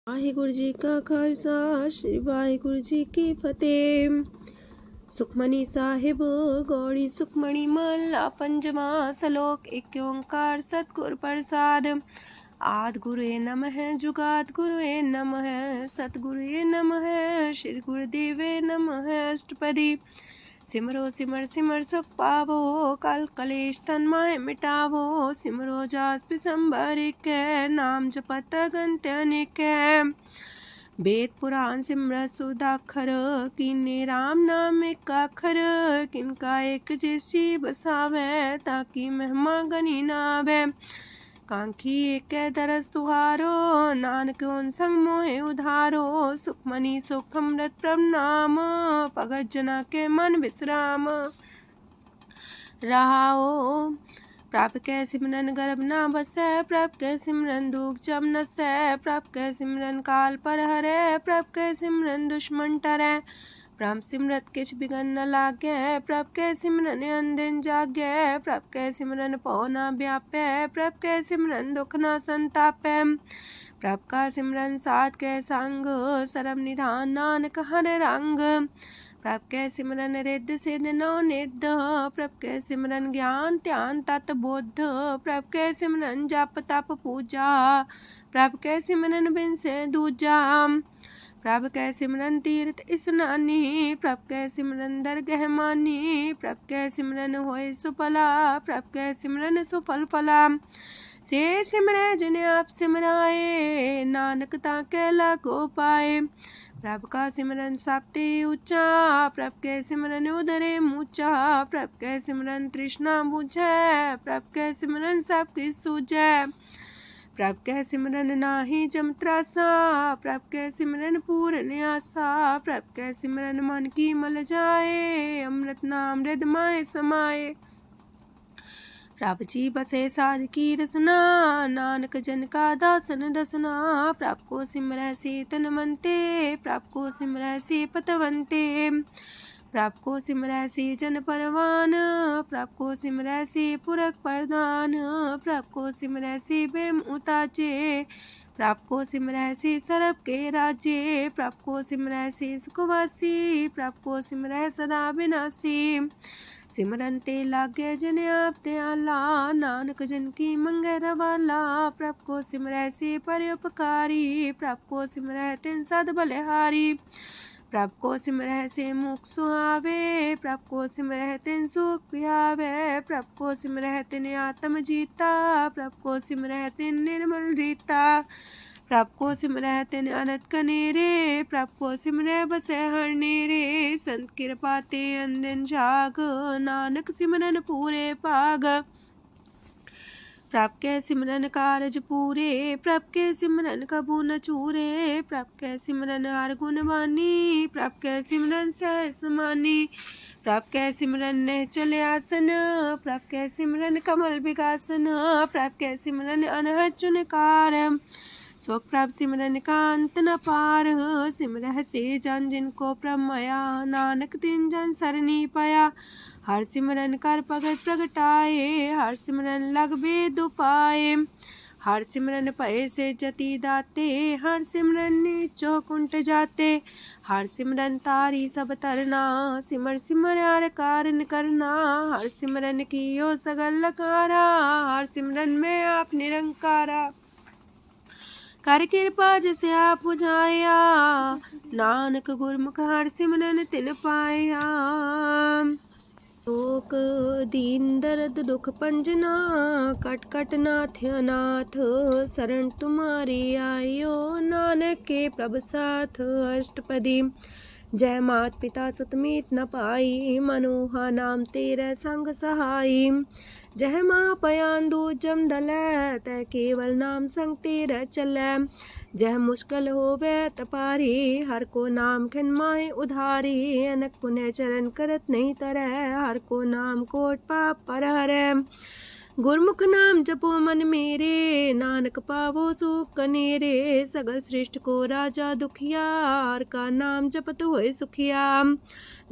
वाहिगुरु जी का खालसा श्री वाहिगुरु जी की फतेह। सुखमनी साहिब गौड़ी सुखमणी महला पंजवा सलोक। एक ओंकार सतगुर प्रसाद। आद गुरुए नमः जुगाद गुरुए नमः सतगुरुए नमः श्री गुरुदेवे नमः। अष्टपदी सिमरो सिमर सिमर सुख पावो कल कलेश तन माहे मिटावो। सिमरो जास पिसंबर के नाम जपत अगंत अनेक। वेद पुराण सिमरत सुदाखर किन्ने राम नाम एक अखर। किनका एक जैसी बसावे ताकि महिमा गनी नावे। कांखी एक दरस तुहारो नानक उन संग मोहे उधारो। सुखमनी सुख अमृत प्रणाम भगत जना के मन विश्राम। रहाओ प्रभ कै सिमरन गर्भ ना बसै। प्रभ कै सिमरन दुख जम नसै। प्रभ कै सिमरन काल पर हरै। प्रभ कै सिमरन दुश्मन टरै। प्रभ सिमरत किछ बिगन न लागै। प्रभ कै सिमरन अनदिन जागै। प्रभ कै सिमरन पौ ना व्यापै। प्रभ कै सिमरन दुख ना संतापै। प्रभ का सिमरन साध कै संग सरम निधान नानक हर रंग। प्रभ कै सिमरन रिद्ध सिद्ध नौ निध। प्रभ कै सिमरन ज्ञान ध्यान तत बुद्ध। प्रभ कै सिमरन जप तप पूजा। प्रभ कै सिमरन बिन से दूजा। प्रभ कै सिमरन तीर्थ स्नानी। प्रभ कै सिमरन दरगह मानी। प्रभ कै सिमरन होय सुफला। प्रभ कै सिमरन सुफल फला। से सिमरै जिन आप सिमराए नानक ताके लागो पाए। प्रभ का सिमरन सबते ऊंचा। प्रभ कै सिमरन उदरे मूचा। प्रभ कै सिमरन तृष्णा बुझै। प्रभ कै सिमरन सब किछ सूझै। प्रभ कै सिमरन नाही जम त्रासा। प्रभ कै सिमरन पूर्ण आसा। प्रभ कै सिमरन मन की मल जाए। अमृत नाम हृद माए समाए। प्रभ जी बसे साध की रसना नानक जन का दासन दसना। प्रभ को सिमरै से तन मनते। प्रभ को सिमरै से पतवंते। प्रभ को सिमरै से जन परवान। प्रभ को सिमरै से पुरख प्रधान। प्रभ को सिमरै से बेम उताचे। प्रभ को सिमरै से सरब के राजे। प्रभ को सिमरै से सुखवासी। प्रभ को सिमरै सदा विनाशी। सिमरन ते लागे जिन आप दयाला नानक जन की मंगै रवाला। प्रभ को सिमरै से परोपकारी। प्रभ को सिमरै तिन सद बलिहारी। प्रभ को सिमरै से मुख सुहावे। प्रभ को सिमरै तिन सुख पिहावे। प्रभ को सिमरै तिन आत्म जीता। प्रभ को सिमरै तिन निर्मल रीता। प्रभ को सिमरै तिन अनंत कनेरे। प्रभ को सिमरै बसै हर नेरे। संत कृपा ते अनदिन जाग नानक सिमरन पूरे पाग। प्रभ कै सिमरन कारज पूरे। प्रभ कै सिमरन कबू न चूरे। प्रभ कै सिमरन हर गुण बानी। प्रभ कै सिमरन सहस समानी। प्रभ कै सिमरन निश्चल आसन। प्रभ कै सिमरन कमल विगासन। प्रभ कै सिमरन अनहद चुनकार। सो प्रभ सिमरन का अंत न पार। सिमरह से जन जिनको प्रभ माया नानक तिन जन सरनी पाया। हर सिमरन कर भगत प्रगटाए। हर सिमरन लग वेद उपाय। हर सिमरन भय से जति दाते। हर सिमरन नीचो कुंट जाते। हर सिमरन तारी सब तरना। सिमर सिमर हर कारण करना। हर सिमरन कियो सगल लकारा। हर सिमरन में आप निरंकारा। कर कृपा जिसे आप बुझाया। नानक गुरमुख हर सिमरन तिन पाया। लोक दीन दर्द दुख पंजना। कट कट नाथ अनाथ। शरण तुम्हारी आयो नानक के प्रभ साथ। अष्टपदी जय मात पिता सुत मीत न पाई। मनोहा नाम तेरे संग सहाई। जय माँ पयान दूज जम दलै। तै केवल नाम संग तेरे चलै। जह मुश्किल होवे तपारी। हर को नाम खिन माहे उधारी। अनक पुण्य चरण करत नहीं तरह। हर को नाम कोट पाप पर हरै। गुरमुख नाम जपो मन मेरे। नानक पावो सुख कनेरे। सगल सृष्टि को राजा दुखिया। हर का नाम जपत होए सुखिया।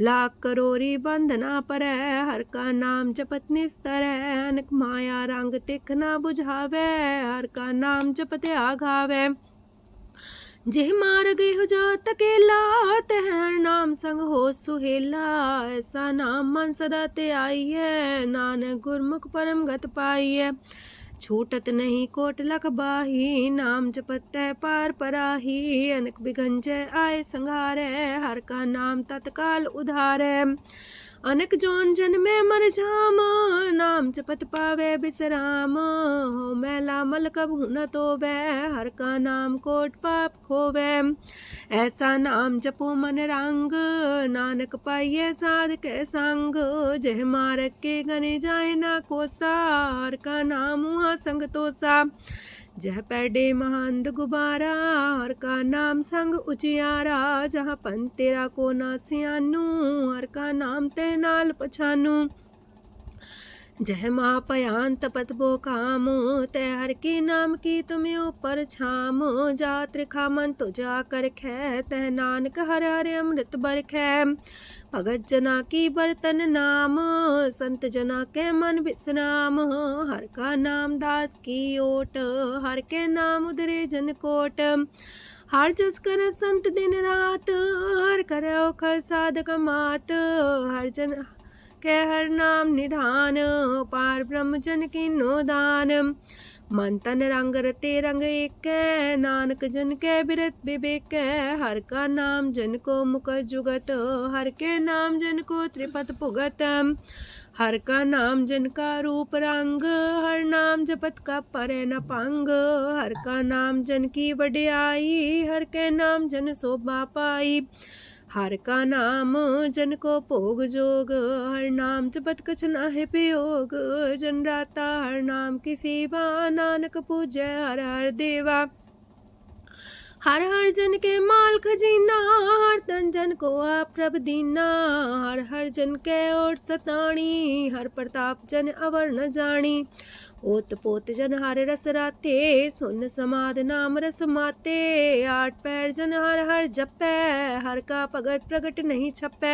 लाख करोरी बंधना पर। हर का नाम जपत निस्तर। अनक माया रंग तिख ना बुझावे। हर का नाम जपत आघावे। जेह मार गए जात अकेला, तह हर नाम संग हो सुहेला। ऐसा नाम मन सदा ते आई है, नानक गुरमुख परम गत पाई है। छूटत नहीं कोट लख बाही, नाम जपत है पार पराही। अनक बिगंजय आए संघारे, हर का नाम तत्काल उधारे। अनक जोन जन में मर जाम, नाम जपत पावे बिसराम। हो मैला मल कबहु न तोवे, हर का नाम कोट पाप खोवे। ऐसा नाम जपो मन रंग, नानक पाइये साध के संग। जह मारक के गने जाए ना कोसा, हर का नाम हुआ संग तोसा। जह पैडे महांद गुबारा, हर का नाम संग उजियारा। जहाँ पन तेरा को ना सियानू, हर का नाम ते नाल पछानू। जह माँ पयान तपत बो काम, तै हर के नाम की तुम्हें ऊपर छाम। जात रिखा मन तो जा कर खे, तह नानक हर हर अमृत बरखै। भगत जना की बर्तन नाम, संत जना के मन विश्राम। हर का नाम दास की ओट, हर के नाम उधरे जन कोट। हर जस कर संत दिन रात, हर करो खर साधक मात। हर जन के हर नाम निधान, पार ब्रह्म जन की नो दान। मन तन रंग रते रंग एक, नानक जन के बिरत विवेक। हर का नाम जन को मुख जुगत, हर के नाम जन को त्रिपत पुगत। हर का नाम जन का रूप रंग, हर नाम जपत का परे न पंग। हर का नाम जन की वड्याई, हर के नाम जन शोभा पाई। हर का नाम जन को भोग जोग, हर नाम जपत कछ नाहि प्रयोग। जन राता हर नाम की सेवा, नानक पूजै हर हर देवा। हर हर जन के माल खजीना, हर तन जन को आप प्रभ दीना। हर हर जन के ओट सताणी, हर प्रताप जन अवर न जानी। ओत पोत जन हर रस राते, सुन समाद नाम रस माते। आठ पैर जन हर हर जपै, हर का भगत प्रगट नहीं छपै।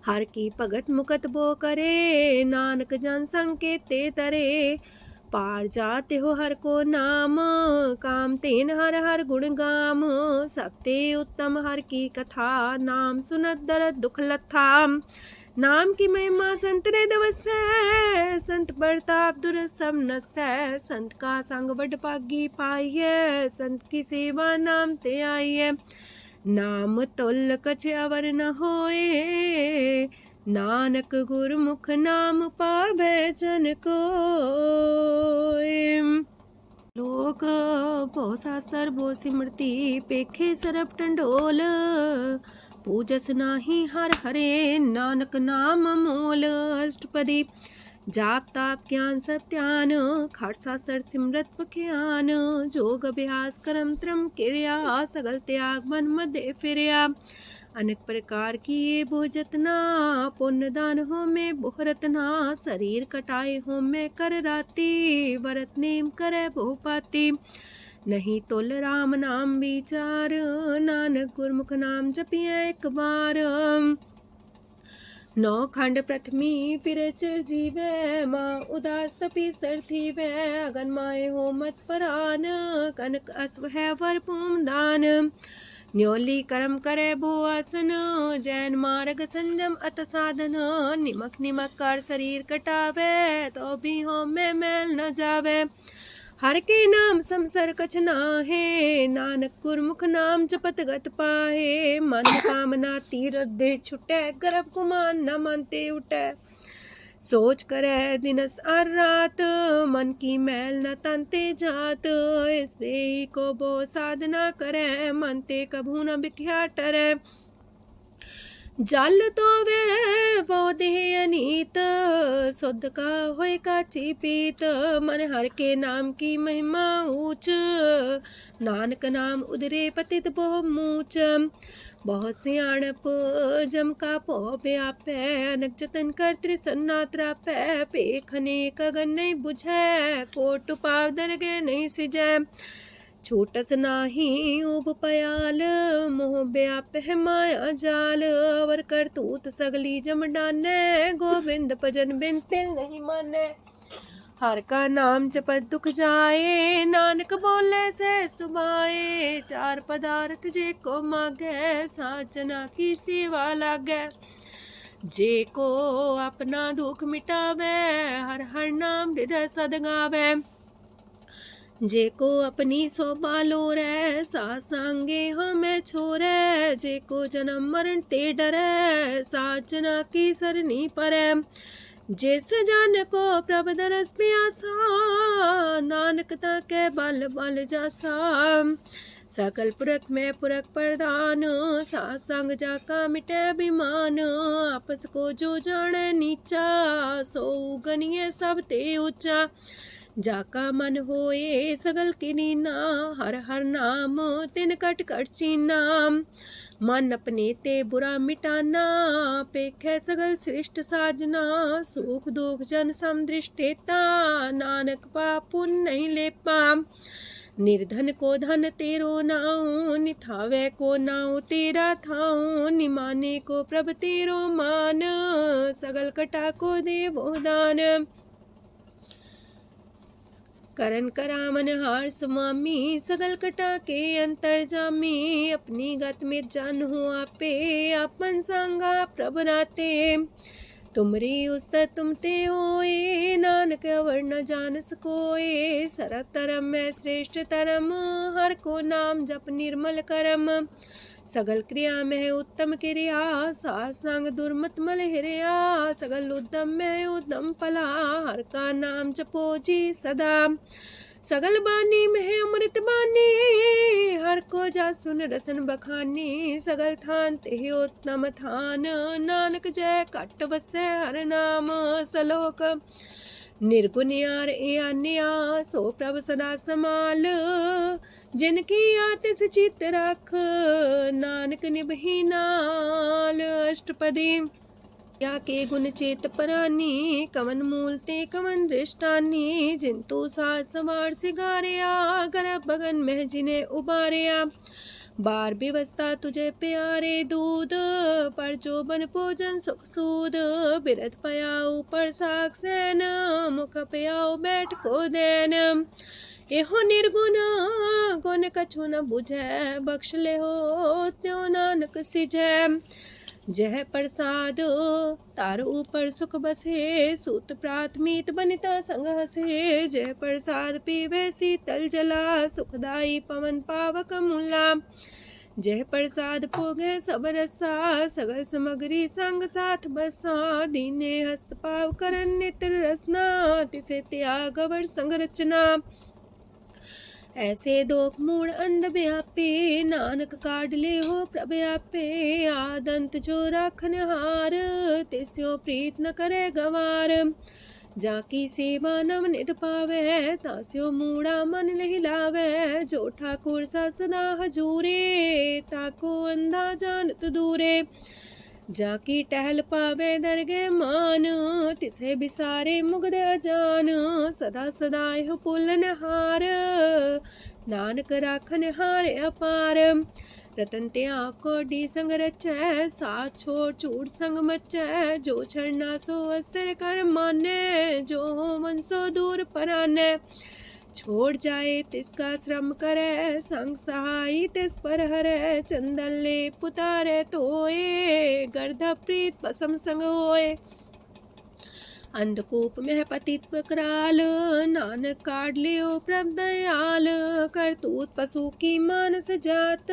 हर की भगत मुकत बो करे, नानक जन संकेते तरे। पार जाते हो हर को नाम, काम तेन हर हर गुण गाम। सबते उत्तम हर की कथा, नाम सुनत दरद दुख लथा। नाम की महिमा संत रे दवसै, संत प्रताप दुर सब नसै। संत का संग बड़ पागी पाइयै, संत की सेवा नाम ते आइयै। नाम तुल कछ अवर न होए, नानक गुरमुख नाम पावै जन कोय। लोक बहु शास्त्र बो सिमरती, पेखे सरब टंडोल। पूजस नाही हर हरे, नानक नाम मोल। अष्टपदी जाप ताप ज्ञान सब ध्यान, खालसा सर सिमरत ज्ञान। जोग अभ्यास करम त्रम क्रिया, सगल त्याग मन मध्य फिरया। अनेक प्रकार की ये बहु जतना, पुण्य दान हो में बहु रतना। शरीर कटाए हो में कर राती, व्रत नेम करे बहु पाती। नहीं तुल राम नाम विचार, नानक गुरमुख नाम जपिए एक बार। नौ खंड प्रथमी फिर चिर जीवै, माँ उदास तपी सर थीवै। अगन माए हो मत परान, कनक अश्व है वर पूम दान। न्योली कर्म करे भो आसन, जैन मार्ग संजम अत साधन। निमक निमक कर शरीर कटावे, तो भी हो में मैल न जावे। हर के नाम समसर कछ नाहे, नानक गुरमुख नाम जपत गत पाहे। मन कामना तीरथ दे छुटै, गर्भ गुमान न मानते उठै। सोच करे दिनस और रात, मन की मैल न तनते जात। इस देही को बो साधना करे, मनते कभू न बिख्या टरै। जल तो वे बहु देह अनीत, शुद्ध का होय काची पीत। मन हर के नाम की महिमा ऊंच, नानक नाम उदरे पतित बहु मूच। बहुत सियाणप जम का पो व्यापै, अनक जतन कर त्रिसन्ना त्रापै। पेखने कगन नहीं बुझै, कोट पाव दरगे नहीं सिजै। छूटस नाही उब पयाल, मोह व्याप है माया जाल। अवर करतूत सगली जम डानै, गोविंद भजन बिन तिल नहीं मानै। हर का नाम जपत दुख जाए, नानक बोले से सुभाए। चार पदार्थ जे को मागे, साजना की सेवा लागे। जे को अपना दुख मिटावे, हर हर नाम हृदय सद गावे। जे को अपनी शोभा लोरे, सासंगे हमें छोरे। जे को जन्म मरण ते डरे, साजना की सरनी परे। जिस जन को प्रभ दरस प्यासा, नानक ताके बल बल जासा। सकल पुरख में पुरख प्रधान, सासंग जाका मिटे अभिमान। आपस को जो जाने नीचा, सो गनिए सब ते ऊंचा। जाका मन होए सगल किनीना, हर हर नाम तिन कट कट चीना। मन अपने ते बुरा मिटाना, पेखे सगल सृष्ट साजना। सुख दुख जन समदृष्टेता, नानक पाप पुण्य नहीं लेपा। निर्धन को धन तेरो नाऊ, निथावे को नाऊ तेरा थाऊ। निमाने को प्रभ तेरो मान, सगल कटा को देवो दान। करन करामन हार समामी, सगल कटा के अंतर जामी। अपनी गत में जान हो आपे, आपन संगा प्रभ राते। तुमरी उस्त तुम ते होए, नानक अवर न जान सकोए। सरब तरम में श्रेष्ठ तरम, हर को नाम जप निर्मल करम। सगल क्रिया में उत्तम क्रिया, सासंग दुर्मत मल हिरिया। सगल उद्यम में उद्यम फला, हर का नाम जपो जी सदा। सगल बानी में अमृत बानी, हर को जा सुन रसन बखानी। सगल थान ते उत्तम थान, नानक जय कट बसे हर नाम सलोक। निर्गुण यार अन्या, सो प्रभ सदा समाल। जिनकी आतिस चित रख, नानक निभही नाल। अष्टपदी या के गुण चेत परानी, कवन मूल ते कवन दृष्टानी। जिंतु सास सवार सिगारिया, गर्भ बगन में जिन्हें उबारिया। बार व्यवस्था तुझे प्यारे दूध, पर जो बन भोजन सुख सूद। बिरत पयाऊ पर साग सैन, मुख पयाऊ बैठ को देन। एहो निर्गुण गुण कछु न बुझे, बख्श ले हो त्यों नानक सिझे। जह प्रसाद तार ऊपर सुख बसे, सूत प्रात मीत बनिता संग हसे। जह प्रसाद पीवे शीतल जला, सुखदाई पवन पावक मूला। जह प्रसाद भोगे सब रसा, सगल समग्री संग साथ बसा। दीने हस्त पाव करन नित्र रसना, तिसे त्याग अवर संग रचना। ऐसे दोख मूड अंध व्यापे, नानक काढ़ ले हो प्रभ आपे। आदंत जो राखन हार, तिस्यो प्रीत न करे गवार। जाकी सेवा नव निध पावे, तास्यो मूड़ा मन लहिलावे। जो ठाकुर सा सदा हजूरे, ताको अंधा जानत दूरे। जाकी टहल पावे दरगे मान, तिसे बिसारे मुग्ध अजान। सदा सदा यह पुलन हार, नानक राखन हार अपार। रतन त्याग कोडी संग रचै, साथ छोड़ चूड़ संग मचै। जो छड़ना सो अस्थिर कर माने, जो हो मन सो दूर पराने। छोड़ जाए तिसका श्रम करे, संग सहाई तिस पर हरे। चंदन ले पुतारे तोए, गर्ध प्रीत पसम संग होए। अंधकूप में पतित कराल, नानक काढ़ लियो प्रभ दयाल। करतूत पशु की मानस जात,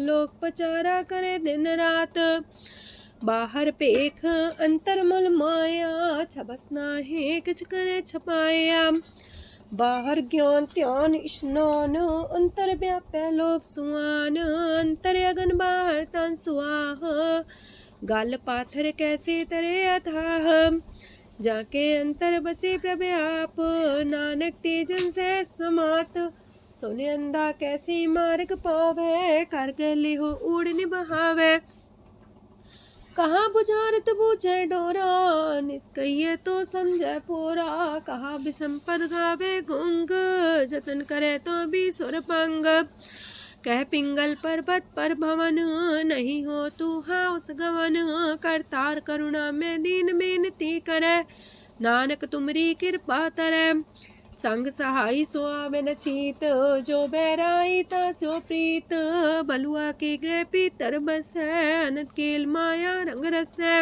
लोक पचारा करे दिन रात। बाहर पेख अंतर मुल माया, छबस नाहे किछ करे छपाया। बाहर ज्ञान ध्यान स्नान, अंतर व्याप्य लोभ सुआन। अंतर अगन बाहर तन सुआह, गल पाथर कैसे तरे अथाह। जाके अंतर बसे प्रभ आप, नानक तेजन से समात। सोने अंधा कैसे मार्ग पावे, कर गले हो उड़ निबहावे। कहाँ बुझारत बूझे डोरा, निष्कइये तो संजय पोरा। कहाँ विसंपद गावे गुंग, जतन करे तो भी सुर पंग। कह पिंगल पर्वत पर भवन, नहीं हो तू हाउस गवन। करतार करुणा में दीन बेनती करे, नानक तुमरी कृपा तरੈ। संग सहाई सो आवे न चीत, जो बैराई तास्यो प्रीत। बलुआ के गृह पीतर बसै, अनंत केल माया रंग रसै।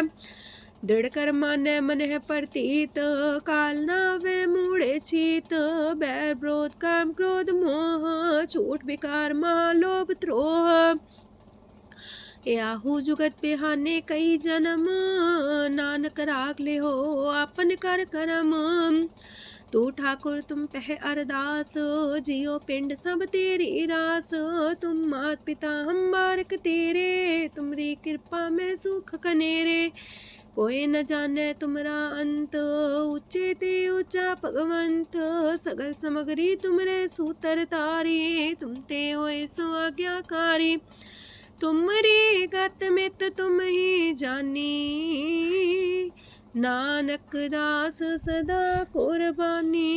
दृढ़ कर मानै मन है प्रतीत, काल नावे मूढ़े चीत। बैर विरोध काम क्रोध मोह, छूट विकार महालोभ द्रोह। याहू जुगत बिहाने कई जन्म, नानक राख ले हो आपन कर करम। तू ठाकुर तुम पह अरदास, जियो पिंड सब तेरी रास। तुम मात पिता हम बारक तेरे, तुमरी कृपा में सुख कनेरे। कोई न जाने तुमरा अंत, ऊंचे ते ऊंचा भगवंत। सगल समगरी तुमरे सूतर तारी, तुम ते होए सो आज्ञाकारी। तुमरी गत मित तुम ही जानी, नानक दास सदा कुर्बानी।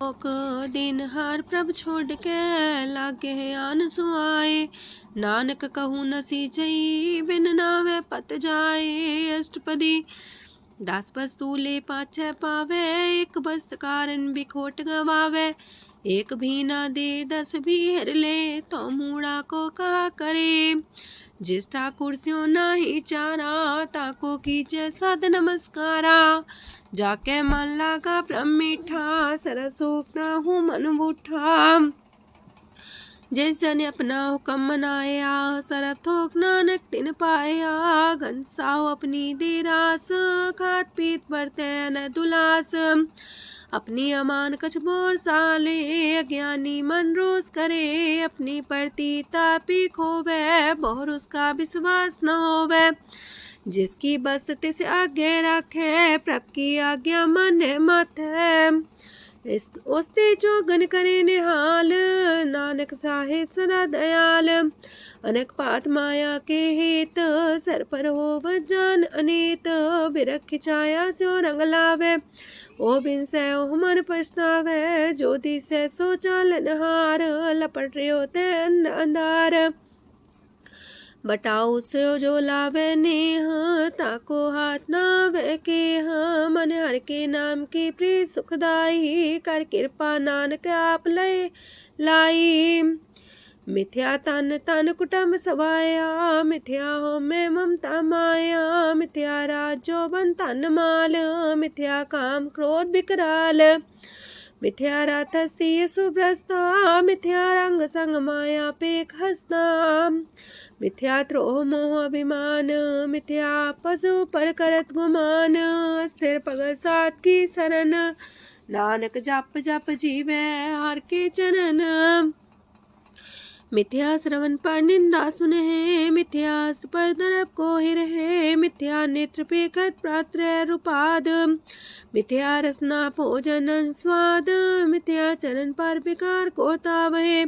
ओक दिन हार प्रभ छोड़ के, लागे आन सुआए। नानक कहूँ न सीचई, बिन नावे पत जाए। अष्टपदी दास बस्तु ले पाछे पावे, एक बस्त कारण बिखोट गवावे। एक भी ना दे दस भी हर ले, तो मूड़ा को कहा करे। जिस ठाकुर स्यो नाही चारा, ताको कीजे सद नमस्कारा। जाके मन लागा ब्रह्म मीठा, सरल सूख ना हूँ मन बूठा। जिस जन अपना हुक्म मनाया, सरब थोक नानक तिन पाया। घनसाओ अपनी दे रास, खात पीत बरते न दुलास। अपनी अमान कछ मोर साले, अज्ञानी मन रोस करे। अपनी प्रतीता पी खोवे, बहुर उसका विश्वास न होवे। जिसकी बस तिस आगे रखे, प्रभ की आज्ञा माने माथे। ओस्ते जोगन करे निहाल, नानक साहिब सदा दयाल। अनेक पात माया के हेत, सर पर हो जान अनेत। बिरख छाया सो रंग लावे, ओ बिन से ओह मन पछतावे। जो दिसे सो चालन हार, लपट रहे होते अंधार। बटाऊ से जो लावे नेह, ताको हाथ नावे के। मन हर के नाम की प्रिय सुखदाई, कर कृपा नानक आप लय लाई। मिथ्या तन तन कुटुम सवाया, मिथ्या हो में ममता माया। मिथ्या राजो बन तन माल, मिथ्या काम क्रोध विकराल। मिथ्या रातसी सुभ्रस्ता, मिथ्या रंग संग माया पेख हस्ता। मिथ्या द्रोह मोह अभिमान, मिथ्या पशु पर करत गुमान। स्थिर पग सात की शरण, नानक जप जप जीवे हर के चरण। मिथ्या श्रवण पर निंदा सुने, मिथ्या पर दरब को ही रहे। मिथ्या नेत्र पेखत प्रात्र रूपाद, मिथ्या रसना भोजन स्वाद। मिथ्या चरण पर विकार को तावहे,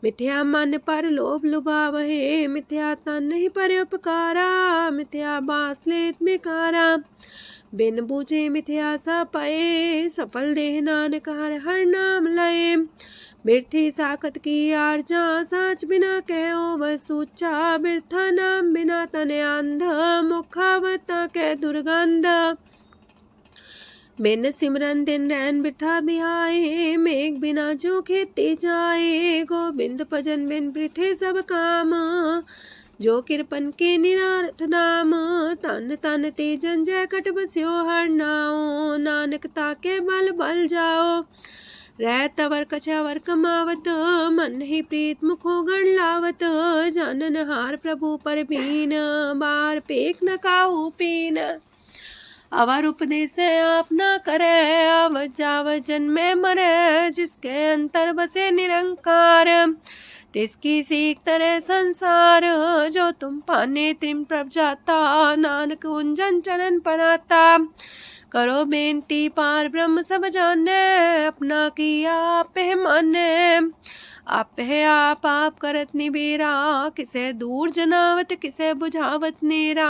मिथ्या मन पर लोभ लुभावहे। मिथ्या तन ही पर उपकारा, मिथ्या बास लेत बेकारा। बिन बूझे मिथ्या सा पाए, सफल देह नानक हर हर नाम लय। बिरथी साखत की आरजा, साच बिना कहो वह सूचा। बिरथा नाम बिना तने अंध, मुखावता के दुर्गंध। बिन सिमरन दिन रैन बिरथा बिहाए, मेघ बिना जो खेती जाए। गोविंद भजन बिन बिरथे सब काम, जो किरपन के निरारथ दाम। तन तन ते जंजय कट बस्यो हर नाओ, नानक ताके बल बल जाओ। रह तवर कछवर कमावत, मन ही प्रीत मुखो गण लावत। जानन हार प्रभु पर बीन, बार पेख न काहू पीन। अवर उपदेश आप न करे, आवत जावत जन्मे मरे। जिसके अंतर बसे निरंकार, तिसकी सीख तरह संसार। जो तुम पाने त्रिम प्रभ जाता, नानक उंजन चरण पनाता। करो बेनती पार ब्रह्म सब जाने, अपना किया आप माने। आप है आप करत निबेरा, किसे दूर जनावत किसे बुझावत नेरा।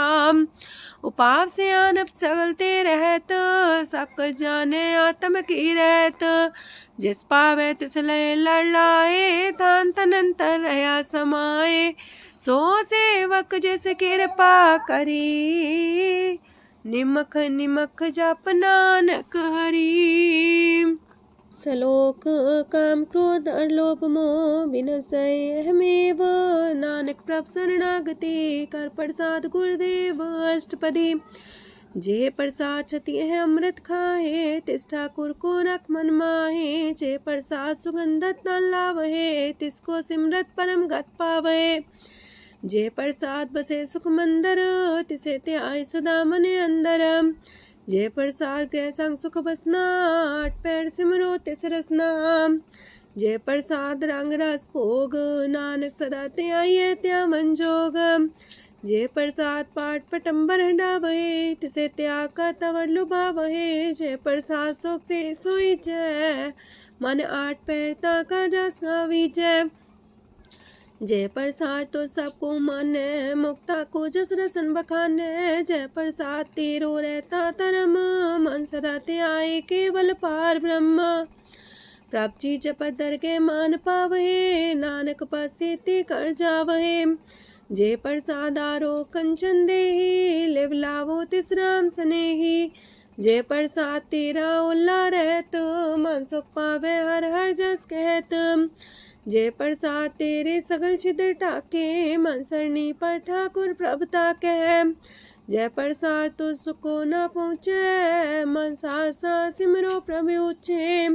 उपाव से आनप चलते रहत, सब कुछ जाने आत्म की रहत। जिस पावे तिस लय लड़ाए, तान तनंतर रहा समाए। सो सेवक जिस कृपा करी, निमख निमख जप नानक हरि। सलोक काम क्रोध और लोभ मोह विनशय अहमेव, नानक प्रभ शरणागति कर प्रसाद गुरुदेव अष्टपदी। जे प्रसाद छति है अमृत खाहे, तिस ठाकुर को रख मन माहे। जे प्रसाद सुगंधत न लावहे, तिसको सिमरत परम गत पावहे। जे प्रसाद बसे सुख मंदर, तिसे त्याय सदा मने अंदर। जे प्रसाद गृह संग सुख बसना, आठ पैर सिमरो तिस रसना। जे प्रसाद रंग रस भोग, नानक सदा त्याये त्या मन जोग। जे प्रसाद पाठ पटम्बर डावहे, तिसे त्याग का तवर लुभावहे। जे प्रसाद शोक से सोई जय, मन आठ पैर ताका जस गावी जय। जय प्रसाद तो सबको माने, मुक्ता को जस रसन बखाने। जय प्रसाद तेरो रहता धर्म, मन सदा त्याए केवल पार ब्रह्म। प्रभ जी जपत दर के मान पावहे, नानक पासे ते कर जावहे। जे प्रसाद आरो कंचन देहि, लिव लावो तिस राम स्नेही। जे प्रसाद तेरा उल्ला रहत, मन सुख पावे हर हर जस कहत। जे प्रसाद तेरे सगल छिद्र टाके, मन सरनी पर ठाकुर प्रभ ताके। जय प्रसाद तो सुको न पहुँचे, मन सा सिमरो प्रभु ऊँचे।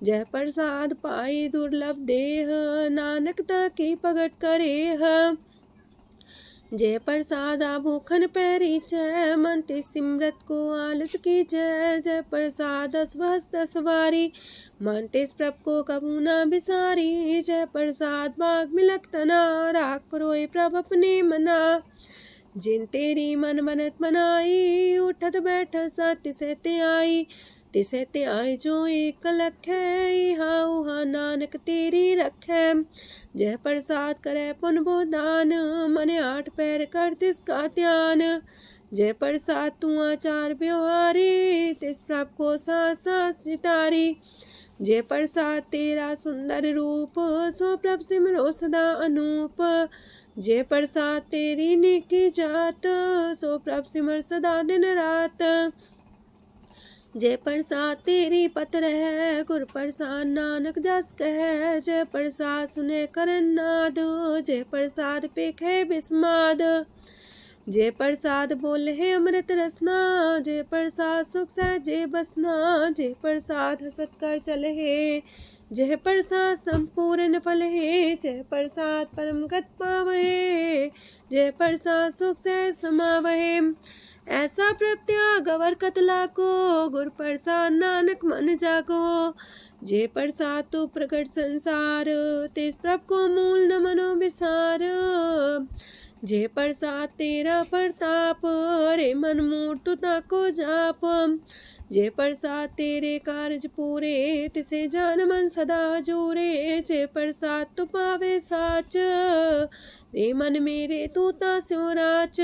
जय प्रसाद पाई दुर्लभ देह, नानक ताकी प्रगट करे। जय प्रसाद भूखन पैरी जय, मन ते सिमरत को आलस की जय। जय प्रसाद अस्वस्थ सवारी, मन तेस प्रभ को कबू न बिसारी। जय प्रसाद बाग मिलक तना, राख परोए प्रभ अपने मना। जिन तेरी मन मनत मनाई, उठत बैठत सत्य से ते आई। तिसे ते आई जो एक लख है, हाँ उहाँ नानक तेरी रखै। जय प्रसाद करे पुन बोदान, मने आठ पैर कर तिसका ध्यान। जय प्रसाद तू आचार व्यवहारी, तिस प्रभ को सास सितारी। जय प्रसाद तेरा सुंदर रूप, सो प्रभ सिमरो सदा अनूप। जय प्रसाद तेरी नेकी जात, सो प्रभ सिमर सदा दिन रात। जय प्रसाद तेरी पत्र है, गुर प्रसाद नानक जस कह। जय प्रसाद सुने करन नाद, जय प्रसाद पेखे बिस्माद। जय प्रसाद बोले है अमृत रसना, जय प्रसाद सुख सहजे बसना। जय प्रसाद हसत कर चले है, जय प्रसाद संपूर्ण फल है। जय प्रसाद परम गत पावहे, जय प्रसाद सुख से समावहे। ऐसा प्रत्याग अवर कतला को, गुर प्रसाद नानक मन जागो। जे प्रसाद तो प्रकट संसार, तेज प्रभ को मूल न मनो विसार। जे प्रसाद तेरा प्रताप, रे मन मूर्त ताको जाप। जे प्रसाद तेरे कारज पूरे, तिसे जान मन सदा जोरे। जे प्रसाद तू पावे साच, रे मन मेरे तू ता स्यो राच।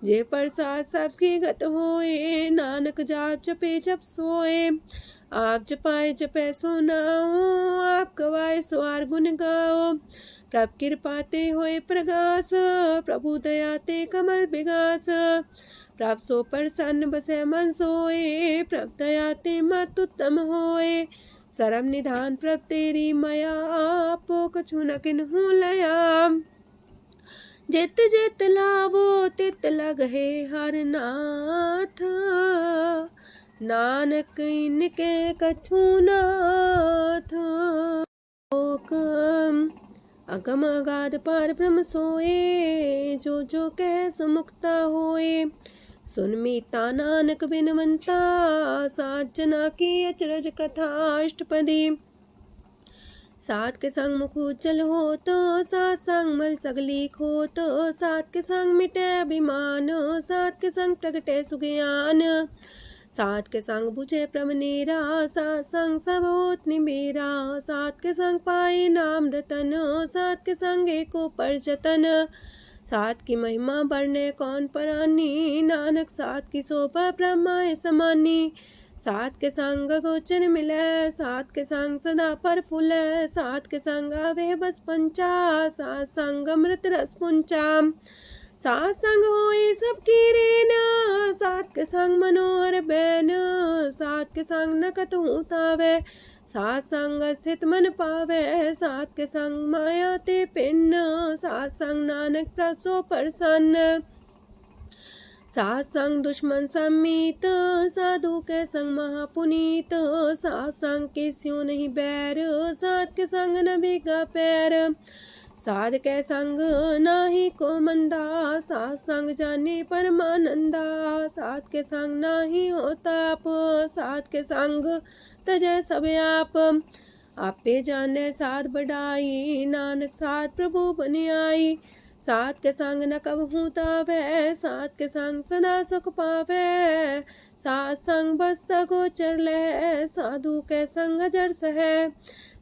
जे प्रसाद सबकी गत होए, नानक जाप जपे जप सोए। आप जपाए जपे सो नाओ, आप गवाए स्वार गुण गाओ। प्रभ कृपा ते होए प्रगास, प्रभु दया ते कमल विगास। प्रभ सो प्रसन्न बसे मन सोए, प्रभ दया ते मत उत्तम होए। सरम निधान प्रभ तेरी मया, आपो कछु न किन्हु लया। जित जित लावो तित लगहे हर नाथ, नानक इनके कछु नाथ। अगम अगाध पार ब्रह्म सोए, जो जो कह सो मुक्ता होए। सुन मीता नानक बिनवंता, सात जना की अचरज कथा अष्टपदी। सात के संग मुख उज्जल हो तो, सात संग मल सगली खो तो। सात के संग मिटे अभिमान, सात के संग प्रगटे सुज्ञान। सात के संग बुझे प्रभ नेरा, सात संग सब होत निमेरा। सात के संग पाए नाम रतन, सात के संग एको पर जतन। सात की महिमा बरने कौन परानी, नानक सात की शोभा ब्रह्मा समानी। सात के संग गोचर मिले, सात के संग सदा पर फूले। सात के संग आवे बस पंचा, सात संग अमृत रस पुंचा। सात संग होए सबकी रेन, सात के संग मनोहर बैन, सात के संग न कतहु तावै, सात संग स्थित मन पावै, सात के संग माया ते पिन्न, सात संग नानक प्रसो प्रसन्न, सात संग दुश्मन समीत, साधु के संग महापुनीत, सात संग किस्यों नहीं बैर, सात के संग न भीगा पैर, साध के संग नाही को मंदा, सात संग जाने परमानंदा, सात के संग नाही हो ताप, सात के संग तजै सब आप, आपे जाने साध बढ़ाई, नानक साध प्रभु बन आई, सात के संग न कबहू तावै, सात के संग सदा सुख पावै, सात संग बसता गोचर लहै, साधु के संग अजर सहै,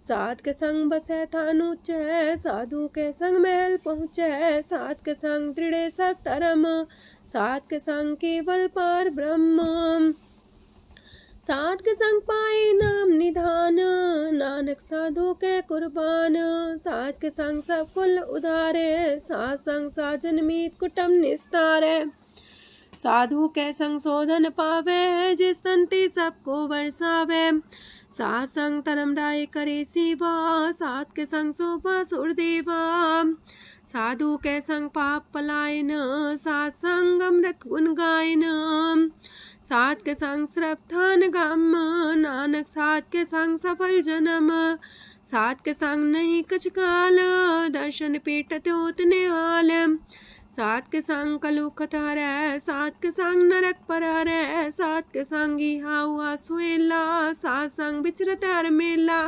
सात के संग बसै थान ऊंचै, साधु के संग महल पहुँचै, सात के संग दृढ़ सब धर्म, सात के संग केवल पार ब्रह्म, सात के संग पाए नाम निधान, नानक साधु के कुर्बान, सात के संग सब कुल उधारे, सात संग साजन मीत कुटुम निस्तारे, साधु के संग शोधन पावे, जिस तंती सबको बरसावे, सात संग धर्म राय करे सेवा, सात के संग शोभा सुरदेवा, साधु के संग पाप पलायन, सात संग अमृत गुण गायन, सात के संग श्रद्धान गम, नानक सात के संग सफल जन्म, सात के संग नहीं कछ काल, दर्शन पेटत होत निहाल, सात के संग कलुखत हरै, सात के संग नरक पर हरै, सात के संग इहा हुआ सुएला, सात संग विचरत हर मेला,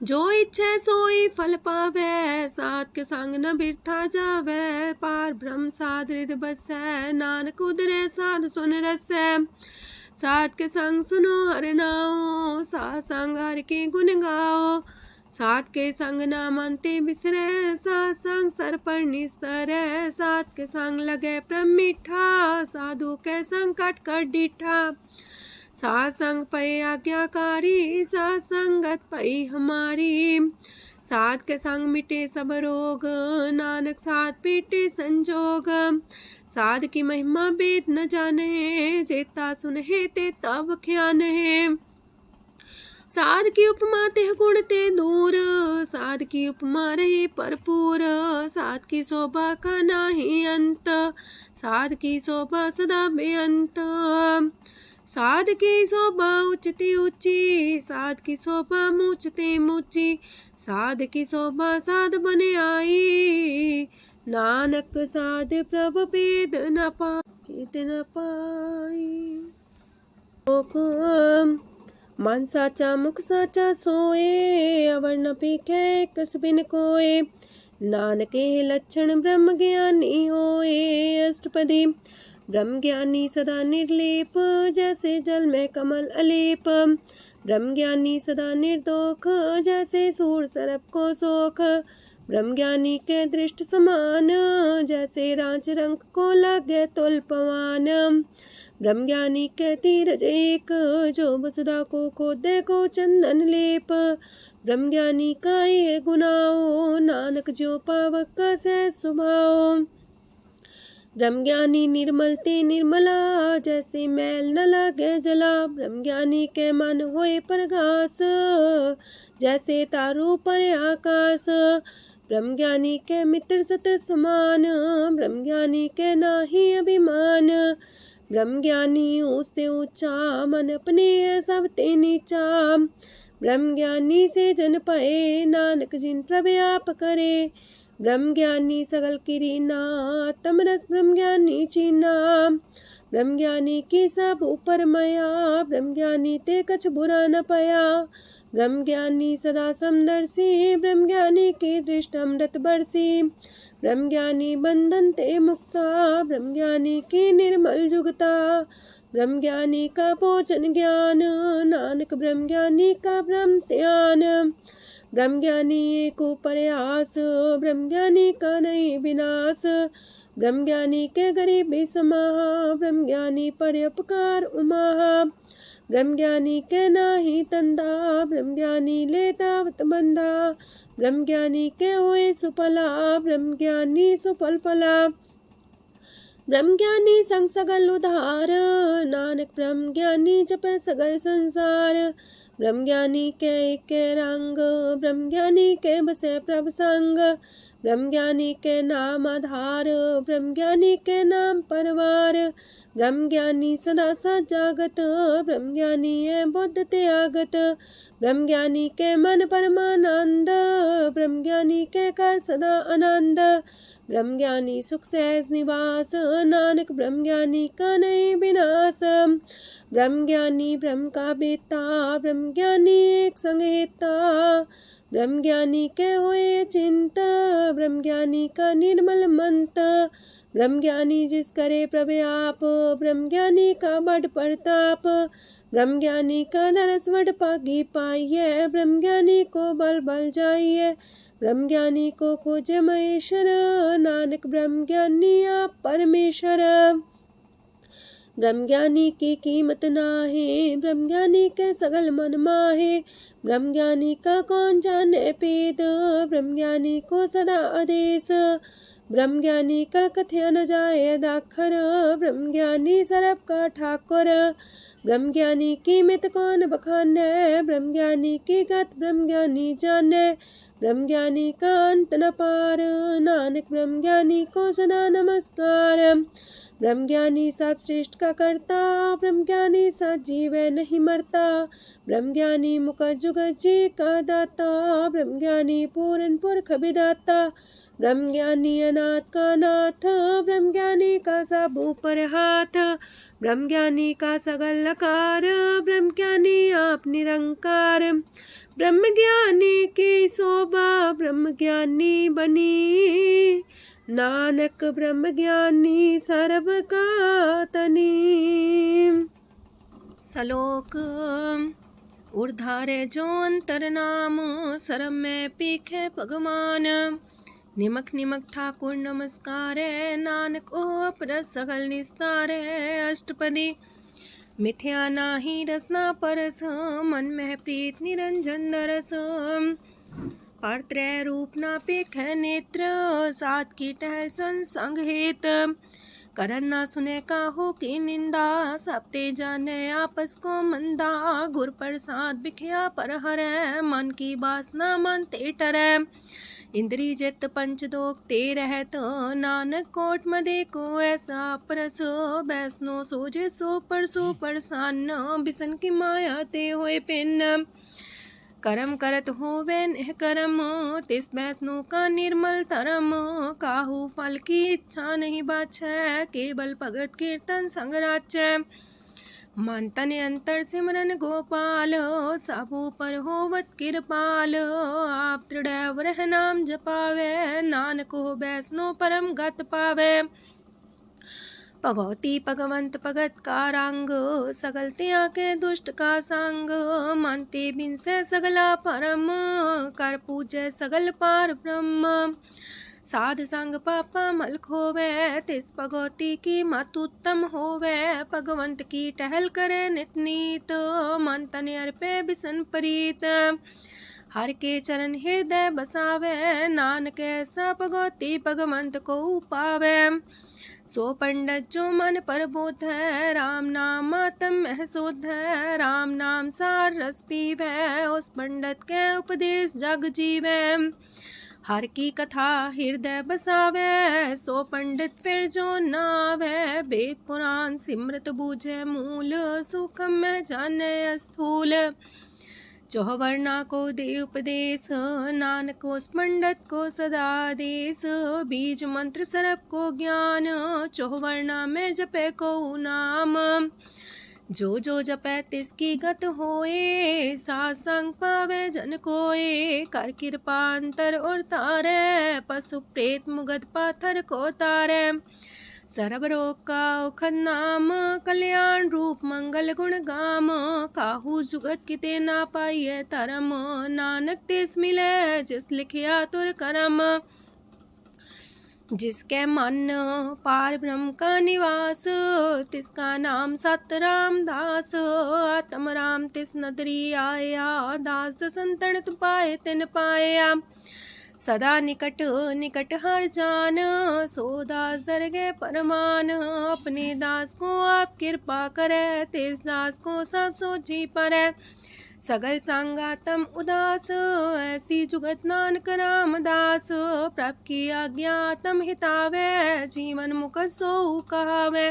जो इच्छे सोई फल पावै, सात के संग न बिरथा जावै, पार ब्रह्म साध हृदय बसै, नानक उदरै साध सुन रसै, सात के संग सुनो हर नाओ, सात संग हर के गुण गाओ, सात के संग नाम अंते बिसरै, सात संग सर पर निस्तरै, सात के संग लगे प्रेम मीठा, साधु के संग कट कर डीठा, सात संग पै आज्ञाकारी, सात संगत पै हमारी, सात के संग मिटे सब रोग, नानक सात पेटे संजोग, साध की महिमा वेद न जाने, जेता सुन है ते तब ख्यान है, साध की उपमा ते गुण ते दूर, साध की उपमा रही भरपूर, साध की शोभा का नाही अंत, साध की शोभा सदा बेअंत, साध की शोभा उच्चती ऊंची, साध की शोभा मूचते मूची, साध की शोभा साध बने आई, नानक साध प्रभ भेद न पाई, मन साचा मुख साचा सोए, अवर न पीखे कस बिन कोए, नानके लक्षण ब्रह्म ज्ञानी होए, अष्टपदी ब्रह्म ज्ञानी सदा निर्लेप, जैसे जल में कमल अलेप, ब्रह्म ज्ञानी सदा निर्दोख, जैसे सूर सर्प को सोख, ब्रह्म ज्ञानी के दृष्ट समान, जैसे रांच रंग को लगे तुल पवान, ब्रह्म ज्ञानी के तीरज एक, जो वसुधा को खोदे को चंदन लेप, ब्रह्म ज्ञानी का ये गुनाओ, नानक जो पावक का सह स्वभाव, ब्रह्म ज्ञानी निर्मल ते निर्मला, जैसे मैल न लागे जला, ब्रह्म ज्ञानी के मन होए प्रगास, जैसे तारू पर आकाश, ब्रह्म ज्ञानी के मित्र सत्र समान, ब्रह्म ज्ञानी के नाही अभिमान, ब्रह्म ज्ञानी उससे ऊंचा, मन अपने सब ते नीचा, ब्रह्म ज्ञानी से जन पाए, नानक जिन प्रव्याप करे, ब्रह्म ज्ञानी सगल किरीना, तमरस ब्रह्म ज्ञानी चीना, ब्रह्म ज्ञानी की सब ऊपर मया, ब्रह्म ज्ञानी ते कछ बुरा न पया, ब्रह्म ज्ञानी सदा समदर्शी, ब्रह्म ज्ञानी की दृष्ट अमृत बरसी, ब्रह्म ज्ञानी बंधन ते मुक्ता, ब्रह्म ज्ञानी की निर्मल जुगता, ब्रह्म ज्ञानी का भोजन ज्ञान, नानक ब्रह्म ज्ञानी का ब्रह्म ध्यान, ब्रह्म ज्ञानी एक प्रयास, ब्रह्म ज्ञानी का नहीं विनाश, ब्रह्म ज्ञानी के गरीबी समाहा, ब्रह्म ज्ञानी पर उपकार उमाहा, ब्रह्म ज्ञानी के नाही तंदा, ब्रह्म ज्ञानी लेता बंधा, ब्रह्म ज्ञानी के हुए सुफला, ब्रह्म ज्ञानी सुफल फला। ब्रह्म ज्ञानी संग सगल उधार, नानक ब्रह्म ज्ञानी जपे सगल संसार। ब्रह्म ज्ञानी के रंग, ब्रह्म ज्ञानी के बसे प्रभ संग, ब्रह्म ज्ञानी के नाम आधार, ब्रह्म ज्ञानी के नाम परवार। ब्रह्म ज्ञानी सदा सजागत, ब्रह्म ज्ञानी है बुद्ध त्यागत, ब्रह्म ज्ञानी के मन परमानंद, ब्रह्म ज्ञानी के कर सदा आनंद। ब्रह्म ज्ञानी सुख सहज निवास, नानक ब्रह्म ज्ञानी का नहीं विनाश। ब्रह्म ज्ञानी ब्रह्म का बेता, ब्रह्म ज्ञानी एक संगीता, ब्रह्म ज्ञानी के हुए चिंता, ब्रह्म ज्ञानी का निर्मल मंत। ब्रह्म ज्ञानी जिस करे प्रव्याप, ब्रह्म ज्ञानी का बड़ प्रताप, ब्रह्म ज्ञानी का दरस वड पागी पाइये, ब्रह्म ज्ञानी को बल बल जाइए, ब्रह्म ज्ञानी को खोजे महेश्वर, नानक ब्रह्म ज्ञानी आप परमेश्वर। ब्रह्म ज्ञानी की कीमत नाहे, ब्रह्म ज्ञानी के सगल मन माहे, ब्रह्म ज्ञानी का कौन जाने पेद, ब्रह्म ज्ञानी को सदा आदेश, ब्रह्म ज्ञानी का कथ्य न जाए दाखर, ब्रह्म ज्ञानी सरब का ठाकुर। ब्रह्म ज्ञानी की मित कौन बखाने, ब्रह्म ज्ञानी की गत ब्रह्म ज्ञानी जाने, ब्रह्म ज्ञानी का अंत न पार, नानक ब्रह्म ज्ञानी को सदा नमस्कार। ब्रह्म ज्ञानी सब श्रेष्ठ का करता, ब्रह्म ज्ञानी सजीव नहीं मरता, ब्रह्म ज्ञानी मुख जुग जी का दाता, ब्रह्म ज्ञानी पूरन पुरख विदाता, ब्रह्म ज्ञानी अनाथ का नाथ, ब्रह्म ज्ञानी का सब ऊपर हाथ, ब्रह्म ज्ञानी का सगल लकार, ब्रह्म ज्ञानी आप निरंकार। ब्रह्म ज्ञानी की शोभा ब्रह्म ज्ञानी बनी, नानक ब्रह्म ज्ञानी सर्व का तनी। श्लोक ऊर्धारे जो अंतर नाम, सरम में पीखे भगवान, निमक निमक ठाकुर नमस्कार, नानक ओ अपर सगल निस्तार। अष्टपदी मिथ्या नाही रसना परस, मन में प्रीत निरंजन दरस, पात्रय रूप ना पेख नेत्र, सात की टहल संसंग हेत, करन ना सुने काहू की निंदा, सब ते जाने आपस को मंदा, गुर प्रसाद बिखया पर हरै, मन की बासना मन ते टरै, इंद्री जित पंच दोग ते रहत, नानक कोट मदे को ऐसा परस, बैसनो सोजे सो परसान, बिसन की माया ते होए पिन, करम करत होवे नेह करम, तिस बैसनो का निर्मल तरम, काहू फल की इच्छा नहीं बाछै, केवल भगत कीर्तन संग राचै, मन तन अंतर सिमरन गोपाल, सबू पर होवत कृपाल, आप दृढ़ रह नाम जपावे, नानक हो बैसनो परम गत पावे, भगवती भगवंत भगत का रंग, सगल त्याग के दुष्ट का संग, मानते बिन से सगला परम, कर पूजे सगल पार ब्रह्म, साध संग पापा मल खोवे, तिस भगवती की मत उत्तम होवे, भगवंत की टहल करे नित नीत, मन तन अर्पे बिसन प्रीत, हर के चरण हृदय बसावे, नानक ऐसा भगवती भगवंत को पावे, सो पंडित जो मन पर बोध है, राम नाम आत्म में शोध है, राम नाम सार रस पीवे, उस पंडित के उपदेश जग जीवे, हर की कथा हृदय बसावे, सो पंडित फिर जो नावे, वेद पुराण सिमरत बूझे मूल, सुखम में जाने स्थूल, चौवर्णा को दे उपदेश, नानक उस पंडित को सदा देश, बीज मंत्र सरप को ज्ञान, चौवर्णा में जपे को नाम, जो जपे तिसकी गत होए, सासंग पावे जन कोए, कर कृपा अंतर और तारे, पशु प्रेत मुगद पाथर को तारे, सर्व रोग का औखद नाम, कल्याण रूप मंगल गुण गाम, काहू जुगत किते ना पाइये तरम, नानक तिस मिले जिस लिखिया तुर करम, जिसके मन पार ब्रह्म का निवास, तिसका नाम सत रामदास। आत्म राम तिस नदरी आया, दास संतन पाए तिन पाया। सदा निकट निकट हर जान, सो दास दरगे परमान। अपने दास को आप कृपा करे, तिस दास को सब सोची परै। सगल संगातम उदास, ऐसी जुगत नानक रामदास। प्रभ की आज्ञा तम हितावे, जीवन मुख सो कहावे।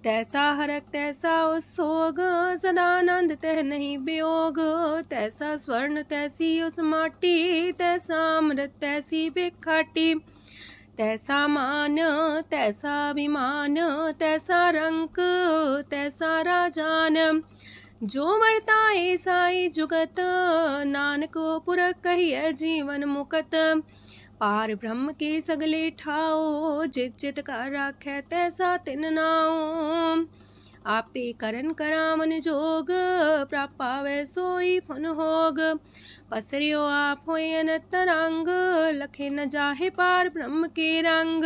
तैसा हरक तैसा उत्सोग, सदानंद तह नहीं वियोग। तैसा स्वर्ण तैसी उस माटी, तैसा अमृत तैसी भिखाटी। तैसा मान तैसा अभिमान, तैसा रंक तैसा राजान। जो वर्ताए साई जुगत, नानक पुरख कहिए जीवन मुकत। पार ब्रह्म के सगले ठाओ, जित जित कर राखै तैसा तिन नाओ। आपे करन करामन जोग, प्रापावे सोई फन होग। पसरियो आप होय अनंत रंग, लखे न जाहे पार ब्रह्म के रंग।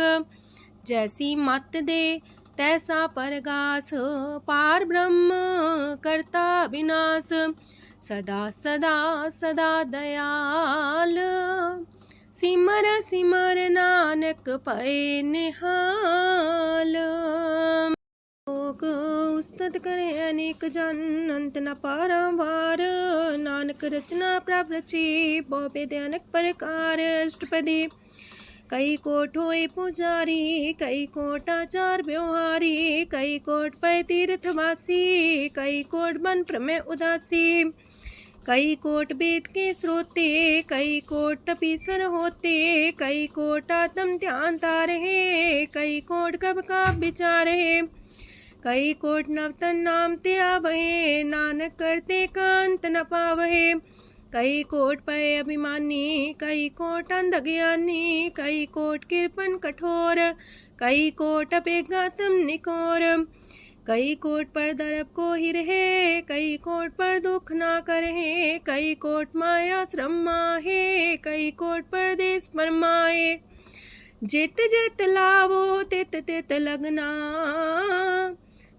जैसी मत दे तैसा परगास, पार ब्रह्म करता विनाश। सदा सदा सदा दयाल, सिमर सिमर नानक पए निहाल। लोक उस्तत करे अनेक जन, अंत न पारावार। नानक रचना प्रभ रची, बहु अनेक प्रकार। अष्टपदी कई कोट होए पुजारी, कई कोट आचार व्यवहारी। कई कोट पै तीर्थवासी, कई कोट बन प्रमेय उदासी। कई कोट वेद के श्रोते, कई कोट तपीसर होते। कई कोट आत्म ध्यान तारहे, कई कोट कब का विचार है। कई कोट नवतन नाम ते आवहे, नानक करते कांत न पावहे। कई कोट पय अभिमानी, कई कोट अंधज्ञानी। कई कोट कृपन कठोर, कई कोट अपेगातम निकोर। कई कोट पर दरब को ही रहे, कई कोट पर दुख ना करहे। कई कोट माया श्रम माहे, कई कोट परदेश परमाए। जित जित लावो तित तित लगना,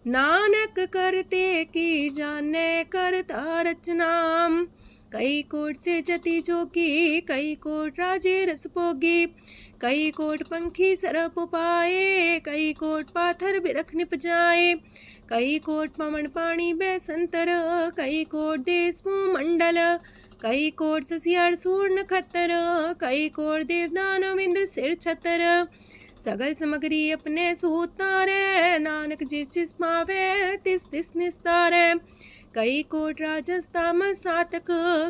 नानक करते की जाने करता रचना। कई कोट से जति जोगी, कई कोट राजे रस भोगी। कई कोट पंखी सरप पाए, कई कोट पाथर बिरख निप जाए। कई कोट पवन पानी बैसंतर, कई कोट देश मंडल। कई कोट ससियार सूर नखत्तर, कई कोट देवदानव इंद्र सिर छतर। सगल समग्री अपने सूतारे, नानक जिस जिस पावे तिस तिस निस्तारे। कई कोट राजस तामस सातक,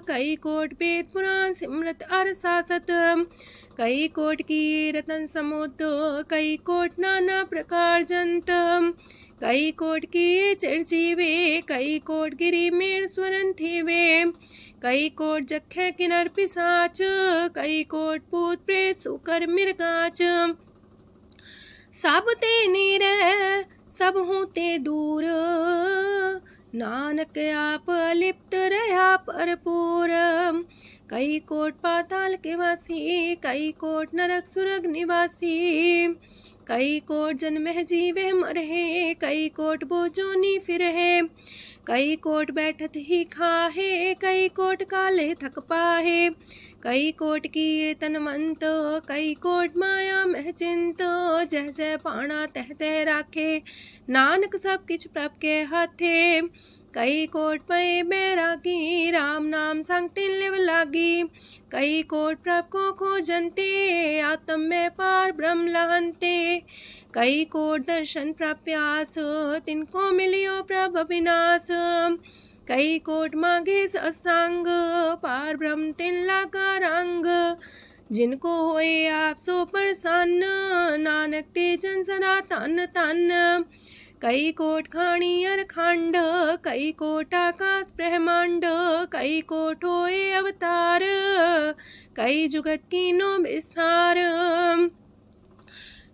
कई कोट वेद पुराण सिमरत अर सासत। कई कोट की रतन समुद्र, कई कोट नाना प्रकार जंत। कई कोट की चिरजीवे, कई कोट गिरी मेर स्वरन थीवे। कई कोट जखे किनर पिसाच, कई कोट पूत प्रेत सुकर मिर्गाच। सब ते नीरे सब हूँ ते दूर, नानक आप अलिप्त रहा भरपूर। कई कोट पाताल के वासी, कई कोट नरक सुरग निवासी। कई कोट जन्मह जीवे मरहे, कई कोट बोजोनी फिरहे। कई कोट बैठत ही खाहे, कई कोट काले थक पाहे। कई कोट किए तनवंत, कई कोट माया मह चिंत। जह जह पाणा तह तह राखे, नानक सब किछ प्रभ के हाथे। कई कोट पए बैरागी, राम नाम संग तिन लिव लागी। कई कोट प्रभ को खोजंते, आत्म में पार ब्रह्म लहंते। कई कोट दर्शन प्रप्यास, तिनको मिलियो प्रभ अविनाश। कई कोट मांगे सत्संग, पार ब्रह्म तिन लागा रंग। जिनको होए आप सो प्रसन्न, नानक ते जन सदा तन तन। कई कोट खाणी अर खंड, कई कोट आकाश ब्रह्मांड। कई कोट होए अवतार, कई जुगत कीनो विस्तार।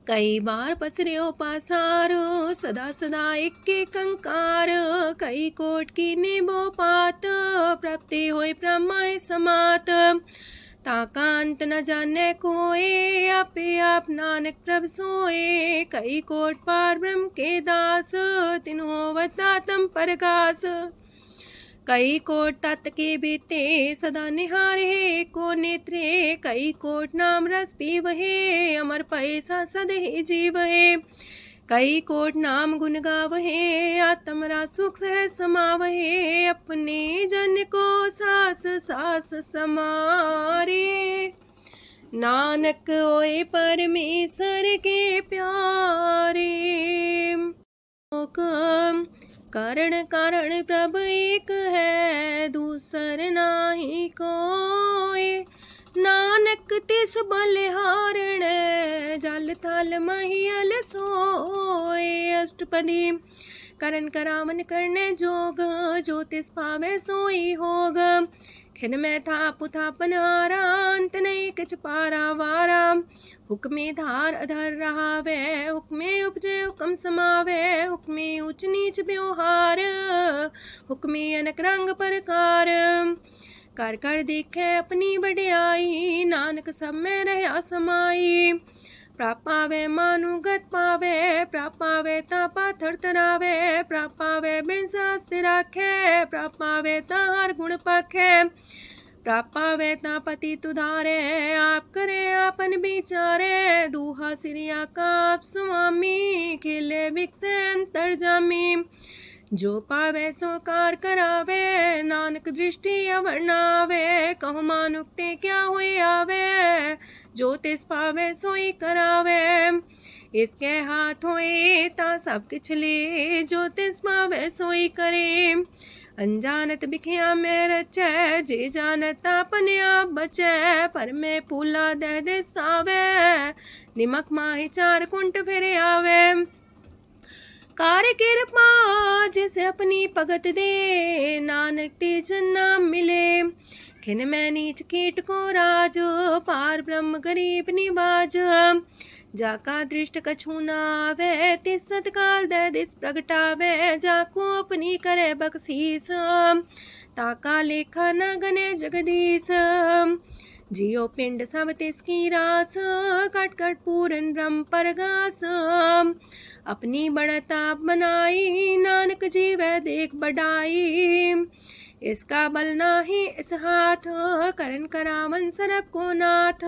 कई बार पसर्यो पासार, सदा सदा एक कंकार। कई कोट की निबो पात, प्राप्ति होए प्रमाय समात। ताका अंत न जाने कोय, आपे आप नानक प्रभ सोए। कई कोट पार ब्रह्म के दास, तिन्हो अवतातम परगास। कई कोट तत् के बीते, सदा निहारे को नेत्रे। कई कोट नाम रस पीवहे, अमर पैसा सदहि जीवहे। कई कोट नाम गुण गावहे, आत्मरा सुख सह समावहे। अपने जन को सास सास समारे, नानक होए परमेश्वर के प्यारे। कारण कारण प्रभ एक है, दूसर नाही कोय। नानक तिस बलिहारण, जल थल महियल सोए। अष्टपदी करन करावन करने जोग, जो तिस पावे सोई होग। खिन में थाप थापन हारा, अंत नहीं किछ पारा वारा। हुक्मे धार अधर रहावे, हुक्मे उपजे हुक्म समावे। हुक्मे ऊंच नीच व्यवहार, हुक्मे अनक रंग प्रकार। कर कर देखे अपनी बड़ियाई, नानक सब में रहा समाई। प्राप पावे मानुगत पावे, प्राप पावे ता पाथर तरावे। प्राप पावे बिन शास्त्र राखे, प्राप पावे ता हर गुण पाखे। प्राप पावे ता पति तुधारे, आप करे आपन विचारे। दूहा सिरिया का आप स्वामी, खिले बिकसे अंतर जामी। जो पावे सो कार करावे, नानक दृष्टि अवर्णावे। कहु मानुक्ते क्या हुए आवे, जो तिस पावे सोई करावे। इसके हाथ होए ता सब किछ ले, जो तिस पावे सोई करे। अनजानत बिखिया में रचै, जे जानत अपने आप बचै। पर में पूला दह दिसावे, निमक माही चार कुंट फिर आवे। कार कृपा जिसे अपनी भगत दे, नानक तेज नाम मिले। खिन में नीच कीट को राज, पार ब्रह्म गरीब निवाज। जाका दृष्ट कछु न आवे, तिस सतकाल दह दिस प्रगटावे। जाको अपनी करे बख्शीस, ताका लेखा न गने जगदीश। जियो पिंड सब तिसकी रास, कट कट पूरन ब्रह्म परगास। अपनी बढ़ता बनाई, नानक जीवै देख बढ़ाई। इसका बल नाही इस हाथ, करन करावन सरब को नाथ।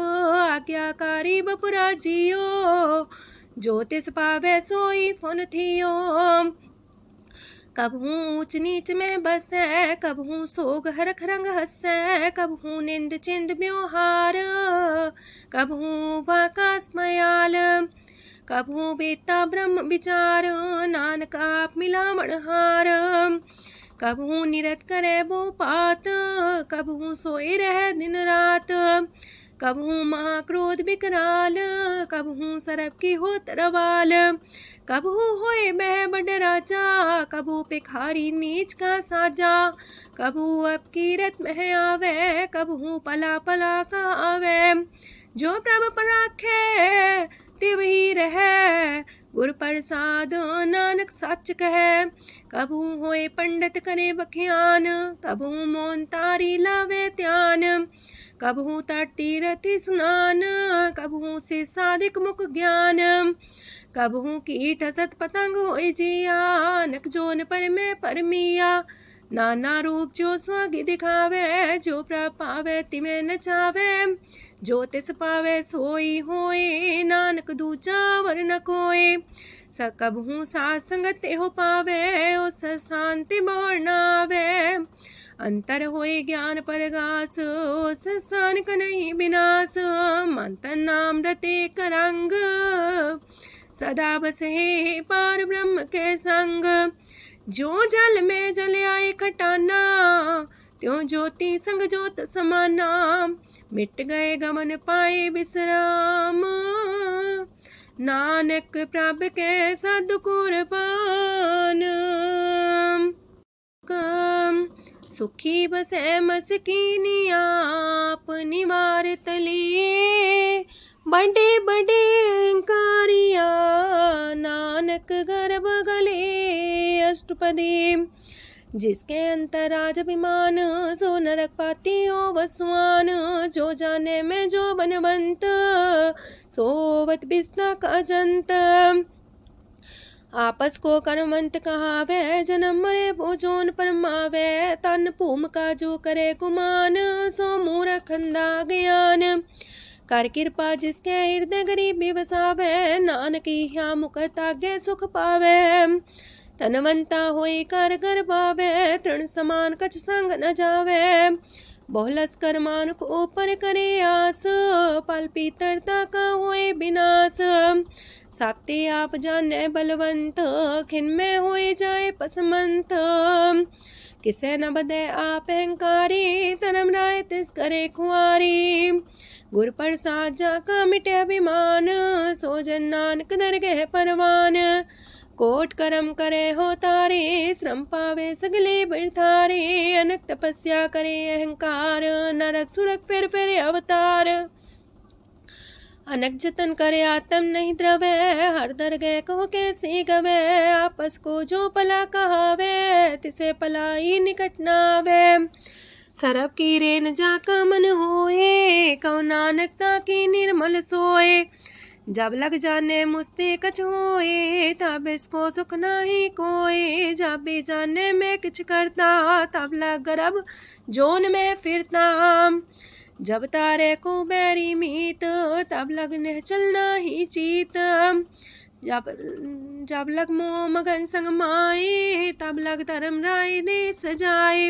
आज्ञाकारी बपुरा जियो, जो तिस पावे सोई फुन थियो। कबहू ऊंच नीच में बसै, कबहू सोग हरख रंग हसै। कबहू निंद चिंद व्यवहार, कबहू वाकास मयाल। कबहू बेता ब्रह्म विचार, नानक आप मिलावण हार। कबहू निरत करे वो पात, कबहू सोए रह दिन रात। कबहू महाक्रोध विकराल, कबहू सरब की हो तरवाल। कबहू होए बह बड़ राजा, कबहू भिखारी नीच का साजा। कबहू अब कीरत में आवे, कबहू पला पला का आवे। जो प्रभ पर राखे तिव ही रहे, गुर प्रसाद नानक सच कहे। कबहू होए पंडित करे बख्यान, कबहू मौन तारी लावे ध्यान। कबहू तट तीरथि स्नान, कबहू से साधिक मुख ज्ञान। कबहू कीट हसत पतंग होए जिया, नक जोन पर में परमिया। नाना रूप जो स्वागी दिखावे, जो प्रभ पावे तिमें नचावे। जो तिस पावे सोई होए, नानक दूजा वर न कोय। सकबहू साथ संगत हो पावे, उस शांति मोर नावे। अंतर होए ज्ञान परगास, उस स्थान का नहीं विनाश। मंतन नाम रते करंग, सदा बस है पार ब्रह्म के संग। जो जल में जल आए खटाना, त्यों ज्योति संग ज्योत समाना। मिट गए गमन पाए विश्राम, नानक प्रभ के सद्कुर्बान। सुखी बसे मस्कीनी आप निवारत लिए। बड़े बड़े कारिया, नानक गर्भ गले। अष्टपदी जिसके अंतराज अभिमान, सो नरक पाती हो वसुआन। जो जाने में जो बनवंत, सोवत बिस्ना का जंत। आपस को कर्मवंत कहावे, जन्म मरे भोजोन परमावे। तन भूम का जो करे गुमान, सो मूर्ख अंधा ज्ञान। कर कृपा जिसके हृदय गरीबी बसावे, नानक यहाँ मुख तागे सुख पावे। तनवंता होई कर घर पावे, तृण समान कछ संग न जावे। बहुलस कर मानुक ऊपर करे आस, पल पीतरता का होए विनाश। साप्ते आप जाने बलवंत, खिन में होए जाए पसमंत। किसे न बदे आप अहंकारी, धर्म राय तिस करे खुआरी। गुर प्रसाद जाका मिटे अभिमान, सो जन नानक दरगह परवान। कोट करम करे हो तारे, श्रम पावे सगले बिरथारे। अनक तपस्या करे अहंकार, नरक सुरक फिर अवतार। अनक जतन करे आत्म नहीं द्रवे, हर दरगह कहो कैसे गवे। आपस को जो पला कहावे, तिसे पलाई निकट नावे। सरब की रेन जाका मन होए, कहो नानक ताकी निर्मल सोए। जब लग जाने मुस्ते कछ होए, तब इसको सुख नाही कोई। जब भी जाने में किछ करता, तब लग गर्भ जोन में फिरता। जब तारे को बैरी मीत, तब लगने चलना ही चीत। जब लग मोह मगन संग माए, तब लग धर्म राय दे सजाए।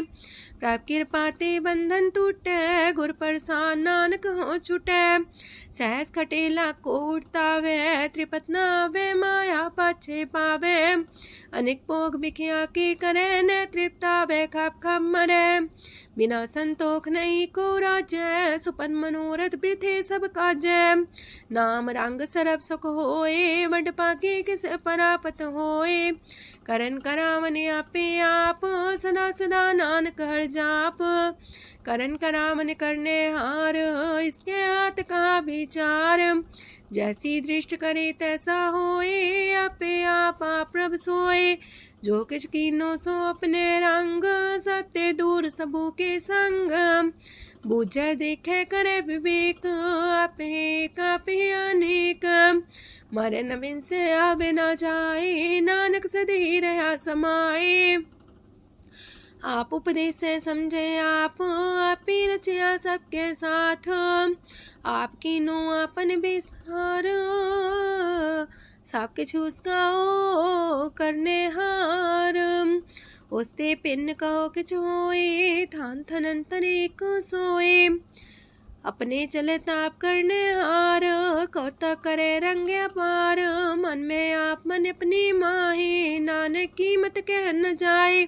प्रभ कृपा ते बंधन टूटे, गुर प्रसाद नानक हो छूटे। सहस खटेला को उठतावे, त्रिपत नावे माया पाछे पावे। अनेक भोग बिखिया की करे, न तृप्तावे खप खप मरे। बिना संतोख नहीं को राजय, सुपन मनोरथ वृथे सब काजय। नाम रंग सरब सुख होए, वड पाके किस परापत होए। करन करावन आपे आप, सदा सदा नानक हर जाप। करन करावन करने हार, इसके हाथ का विचार। जैसी दृष्ट करे तैसा होए, आपे आप प्रभ सोए। जो किछ कीनो सो अपने रंग, सत्य दूर सबू के संग। बूझे देखे करे विवेक, आपे अनेक। मरे नवीन से आवे ना जाए, नानक सदी रहा समाए। आप उपदेश से समझे आप ही रचिया सबके साथ। आपकी नो आपन विस्तार, सब किछु उसका ओ करने हार। उसते पिन कहो किछु होए, थान थन अंतर एक सोए। अपने चले ताप करने हार, कौतक करे रंग अपार। मन में आप मन अपनी माहे, नानक की मत कह न जाए।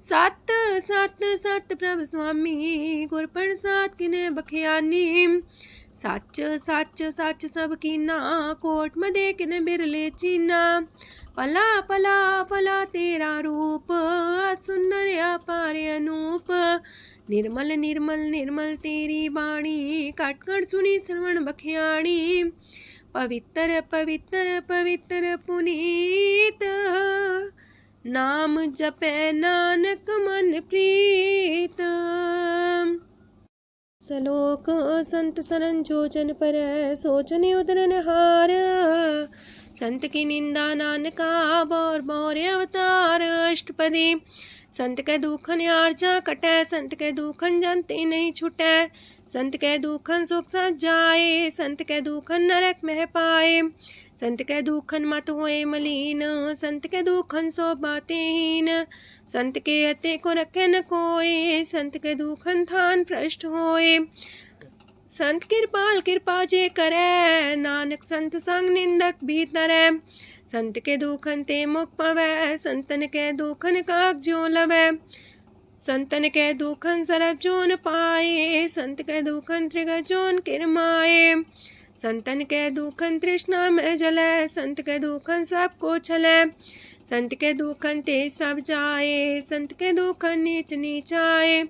सत सत सत प्रभ स्वामी, गुर प्रसाद किने बखियानी। सच सच सच सब कीना, कोट मदे किने बिरले चीना। पला पला पला तेरा रूप, सुंदर अपार अनूप। निर्मल निर्मल निर्मल तेरी बाणी, काटकर सुनी श्रवण बखियाणी। पवित्र पवित्र पवित्र पुनीत, नाम जपे नानक मन प्रीत। सलोक संत सरन जो जन पर, सोचन उदरन हार। संत की निंदा नानका, बौर बौर अवतार। अष्टपदी संत के दुखन आर्जा कटे, संत के दुखन जानते नहीं छुटे। संत के दुखन सुख सज जाए, संत के दुखन नरक में पाए। संत के दुखन मत होए मलीन, संत के दुखन सो बातें हीन। संत के अते को रखे न कोई, संत के दुखन थान भ्रष्ट होए। संत कृपाल कृपा जे करे, नानक संत संग निंदक भीतरे। संत के दुखन ते मुख पवै, संतन के दुखन काक जो लवै। संतन के दुखन सरब जोन पाए, संत के दुखन त्रिगत जोन किरमाए। संतन के दुखन तृष्णा में जले, संत के दुखन सबको छले। संत के दुखन ते सब जाए, संत के दुखन नीच नीचाए।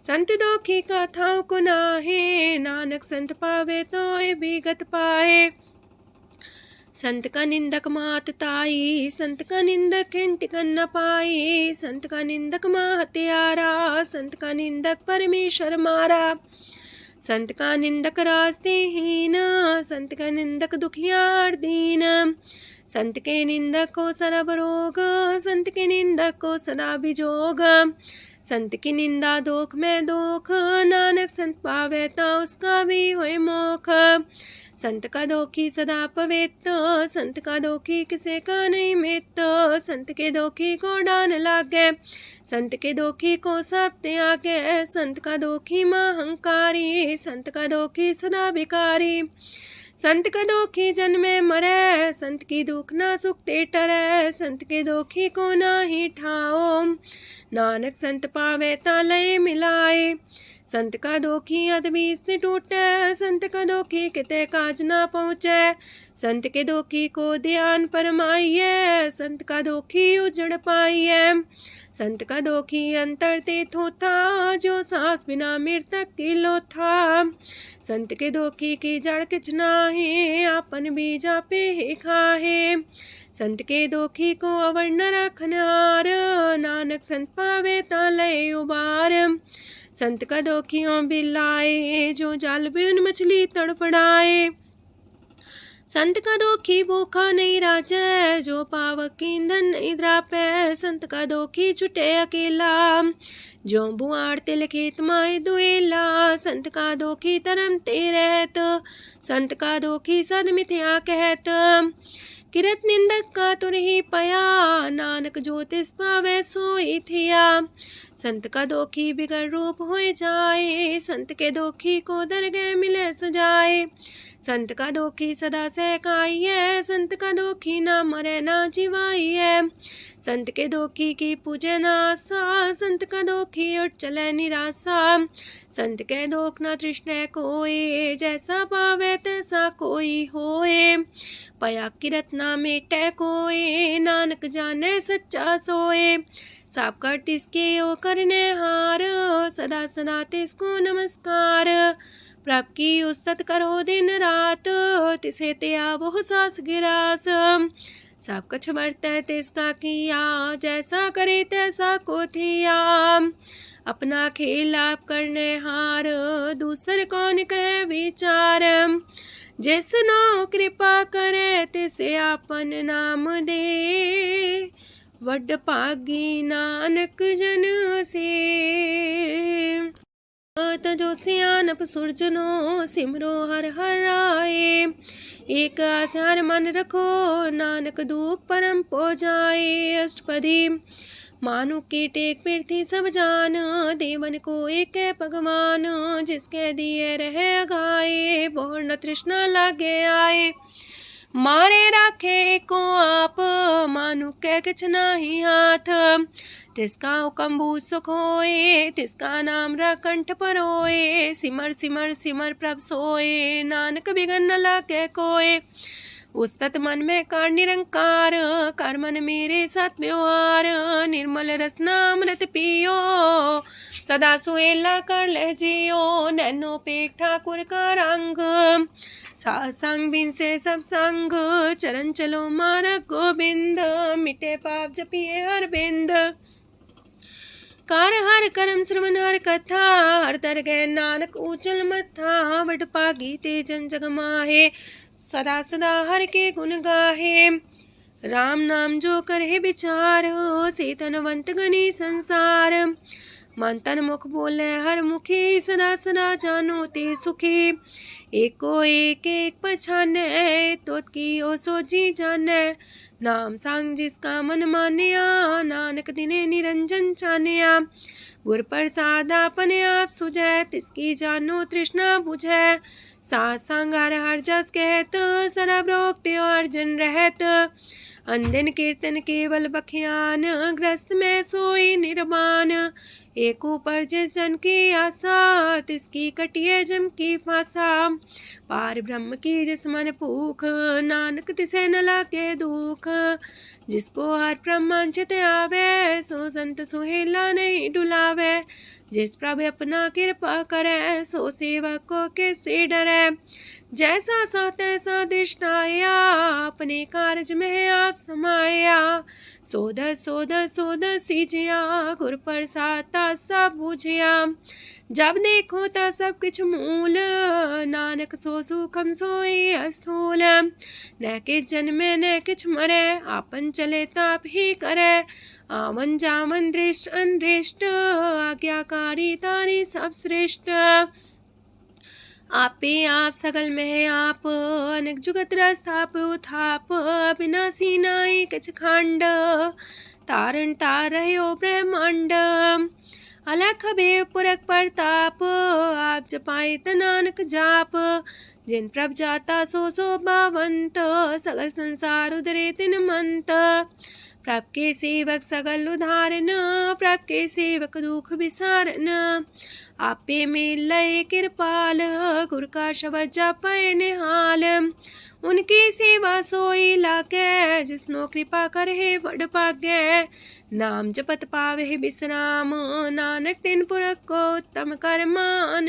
संत दोखी कथाओं को नाहे, नानक संत पावे तो विगत पाए। संत का निंदक मात ताई, संत का निंदक हिंटिकन न पाई, संत का निंदक माँ हत्यारा, संत का निंदक परमेश्वर मारा। संत का निंदक रास्ते हीन, संत का निंदक दुखियार दीन, संत के निंदक को सरब रोग, संत के निंदक को सदा बिजोग। संत की निंदा दोख में दोख, नानक संत पावे ता उसका भी होए मोख। संत का दोखी सदा पवित्र, संत का दोखी किसे का नहीं मित, संत के दोखी को डान लागे, संत के दोखी को सब त्यागे, संत का दोखी महांकारी, संत का दोखी सदा भिकारी। संत का दोखी जन्मे मरे, संत की दुख ना सुख ते टरे, संत के दोखी को ना ही ठाओ, नानक संत पावे ता लय मिलाए। संत का दोखी अदबीस से टूटे, संत का दोखी किते काज ना पहुँचे, संत के दोखी को ध्यान परमाइए, संत का दोखी उजड़ पाइए। संत का दोखी अंतर ते थोथा, जो सांस बिना मृतक की लोथा। संत के दोखी की जड़ किछ नाहे, आपन बीजा पे ही खाहे। संत के दोखी को अवर न रखनहार, नानक संत पावे ता लय उबार। संत का दोखियों बिलाए, जो जाल बिन मछली तड़फड़ाए। संत का दोखी भूखा नहीं राजे, जो पावक ईंधन नहीं द्रापे। संत का दोखी छुटे अकेला, जो बुआड़ तिल खेत माए दुएला। संत का दोखी तरम ते रहत, संत का दोखी सद मिथ्या कहत। किरत निंदक का तुर ही पया, नानक जो तिस पावे सोई थिया। संत का दोखी बिगड़ रूप होए जाए, संत के दोखी को दरगह मिले सुजाए। संत का दोखी सदा सहकाइए, संत का दोखी ना मरे ना जिवाइए। संत के दोखी की पूजे ना आशा, संत का दोखी उठ चले निराशा। संत के दोख ना तृष्ण कोई, जैसा पावे तैसा कोई होए। पया किरत ना मेटे कोई, नानक जाने सच्चा सोए। साप कर तिसके ओ करने हार, सदा सदा तिसको नमस्कार। प्रभ की उस्तत करो दिन रात, तिसे त्या वो सास गिरास। सब कछ बरतै तिसका किया, जैसा करे तैसा को थिया। अपना खेल आप करने हार, दूसर कौन कहे विचार। जिसनो कृपा करे तिसे आपन नाम दे, वड पागी नानक जन से। तजो सियानप सुरजनो, सिमरो हर हर आए। एक आसार मन रखो, नानक दुख परम पो जाए। अष्टपदी मानु के टेक पृथ्वी सब जान, देवन को एक है भगवान। जिसके दिए रहे अघाए, बोर न तृष्णा लागे आए। मारे राखे को आप, मानु के किछ नाही हाथ। तिसका हुक्म भू सुख होए, तिसका नाम रकंठ पर होए। सिमर सिमर सिमर प्रभ सोए, नानक बिगन न लागे कोय। उस्तत मन में कर निरंकार, कर मन मेरे साथ व्यवहार। निर्मल रसना अमृत पियो, सदा सुहेला कर ले जियो। नैनो पेट ठाकुर का रंग, सासंग बिन से सब संग। चरण चलो मार्ग गोविंद, मिटे पाप जपिए हर बिंद। कार हर करम श्रवण हर कथा, हर दरगह नानक ऊचल मथा। वड पागी ते जन जग माहे, सदा सदा हर के गुण गाहे। राम नाम जो करे विचार, से तनवंत गनी संसार। मन तन मुख बोले हर मुखी, सदा सदा जानो ते सुखी। एको एक एक पछाने, तो की ओ सोजी जाने। नाम सांग जिसका मन मानिया, नानक दिने निरंजन चानिया। गुर प्रसाद अपने आप सुझै, तिसकी जानो तृष्णा बुझै। सात संग हर हर जस कहत, सरब रोग त्यो अर्जन रहत। अंदिन कीर्तन केवल बख्यान, ग्रस्त में सोई निर्वाण। एक ऊपर जिस जन की आशा, तिसकी कटिए जम की फांसा। पार ब्रह्म की जिस मन भूख, नानक तिसे न लागे दुख। जिसको हर ब्रह्मांचित आवे, सो संत सुहेला नहीं डुलावे। जिस प्रभु अपना कृपा करे, सो सेवक को किससे डरे। जैसा सा तैसा दृष्टाया, अपने कारज में आप समाया। सोध सोध सोध सीजिया, गुर प्रसाद सब बुझिया। जब देखो तब सब किछ मूल, नानक सो सूखम सोई अस्थूल। न किछ जन्मे न किछ मरे, आपन चले ताप ही करे। आमन जामन दृष्ट अनदृष्ट, आज्ञाकारी तारी सब श्रेष्ठ। आपे आप सगल में आप, अनेक जुगत रस्थाप उथाप। विनाशी नाई किछ खंड, तारण तार रह्यो ब्रह्मांड। अलख भेव पुरख प्रताप, आप जपाए नानक जाप। जिन प्रभ जाता सो शोभावंत, सगल संसार उधरे तिन मंत। प्रभ के सेवक सगल उधारन, प्रभ के सेवक दुख विसारन। आपे में लय कृपाल, गुर का शब्द जपै निहाल। उनकी सेवा सोई लागे, जिसनो कृपा करे वड पागे। नाम जपत पावे विश्राम, नानक तिन पुरख को उत्तम कर मान।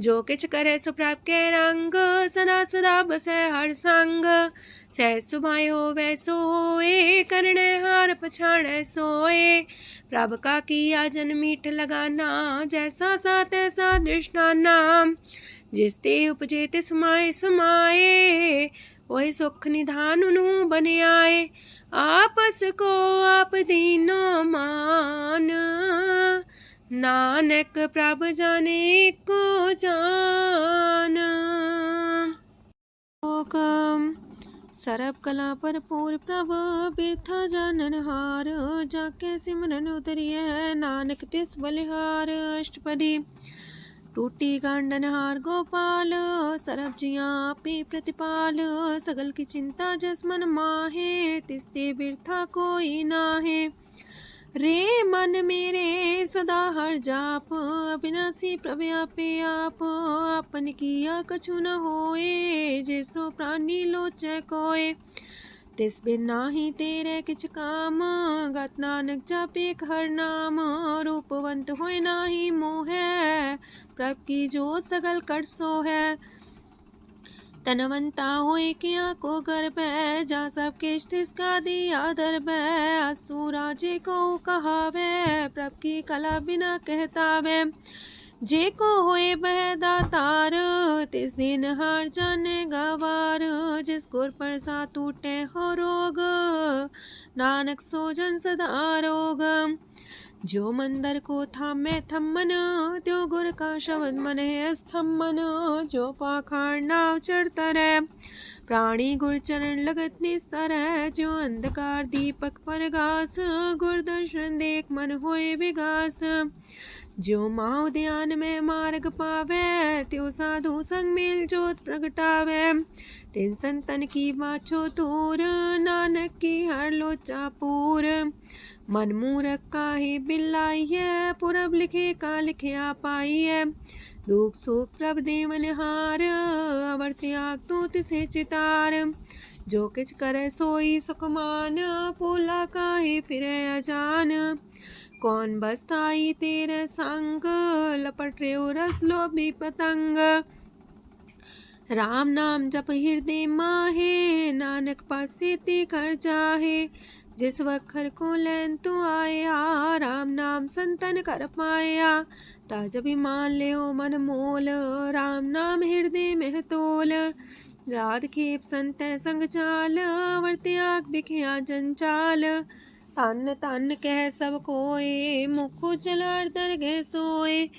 जो किछ करे सो प्रभ के रंग, सदा सदा बसै हर संग। सह सुभाए होवै सो होए, करणे हार पछाड़ै सोए। प्रभ का किया जन मीठ लगाना, जैसा सा तैसा दृष्टाना। जिस ते उपजे तिस समाए समाए, ओहि सुख निधान उनु बन आए। आपस को आप दीनो मान, नानक प्रभ जाने को जान। सरब कला भरपूर प्रभ, बिरथा जानन हार। जाके सिमरन उतरिए, नानक तिस बलिहार। अष्टपदी। टूटी गांडन हार गोपाल, सरब जिया पे प्रतिपाल। सगल की चिंता जस मन माहे, तिसते बिरथा कोई नाहे। रे मन मेरे सदा हर जाप, अविनाशी प्रभु आपे आप। आपन किया कछु न होए, जैसो प्राणी लोचै कोय। तिस बिन नाही तेरे किछ काम, गत नानक जापे हर नाम। रूपवंत होय नाही मोह, प्रभ की जो सगल कर सो है। तनवंता होए किया को गर्भ, जा सब किश तिसका दिया दर्भ। असु राजे को कहावे, प्रभ की कला बिना कहतावे। जे को होए बह दातार, तिस दिन हार जाने गवार। जिस गुर प्रसाद टूटे हो रोग, नानक सो जन सदा रोग। जो मंदर को थामे थम्मन, त्यो गुर का शब्द मन है स्तम्भन। जो पाखांड नाव चढ़ता रहे, प्राणी गुर चरण लगत निस्तर है। जो अंधकार दीपक पर घास, गुर दर्शन देख मन होए विगास। जो माओ ध्यान में मार्ग पावे, त्यो साधु संग मेल जोत प्रगटावे। तिन संतन की बाछो तूर, नानक की हर लोचा पूर। मन मूरख काहे बिलाइए, पुरब लिखे का लिखिया पाइए। दुख सुख प्रभ देवन हार, अवर त्याग तू तिसे चितार। जो किछ करे सोई सुखमान, फूला काहे फिरे अजान। कौन बसताई तेरे संग, लपट रे रस लोभी पतंग। राम नाम जप हृदय माहे, नानक पासे ते कर जाहे। जिस वखर को लैन तू आया, राम नाम संतन कर पाया। ताज अभिमान ले मन मोल, राम नाम हृदय में तोल। राध खेप संत संग चाल, अवर त्याग बिखिया जंचाल। तन तन कह सब कोय, मुख उजल दरगह सोए।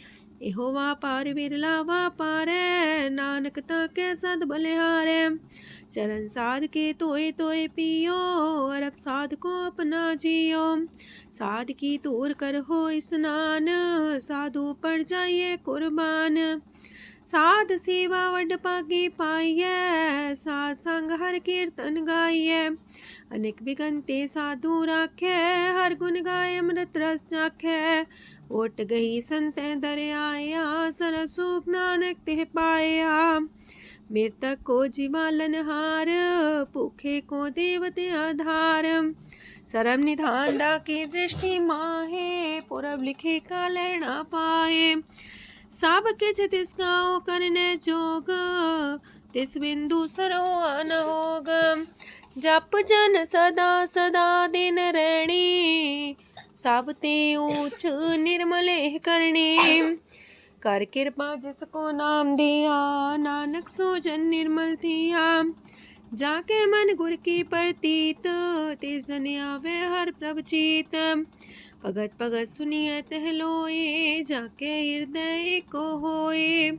एहो वापार बिरला वापारै, नानक ताके सद बलिहारै। चरण साध के तोय तोय पियो, अरब साध को अपना जियो। साध की तूर कर हो स्नान, साधु पर जाइए कुर्बान। साध सेवा वड पागे पाइए, साध संग हर कीर्तन गाइए। अनेक बिगंते साधु राखे, हर गुण गाय अमृत रस चाखे। ओट गई संत दर आया, सरब सुख नानक तिह पाया। मृतक को जीवालन हार, भूखे को देवते आधार। सरम निधान दा की दृष्टि माहे, पुरब लिखे का लेना पाए। सब किछ तिस गाँव करने जोग, तिस बिंदु सरो अनहोग। जप जन सदा सदा दिन रैणी, सब ते ऊंच निर्मले करणी। कर कृपा जिसको नाम दिया, नानक सो जन निर्मल थिया। जाके मन गुर की प्रतीत, तिस जन आवे हर प्रभ चीत। भगत भगत सुनिए तह लोए, जाके हृदय को होए।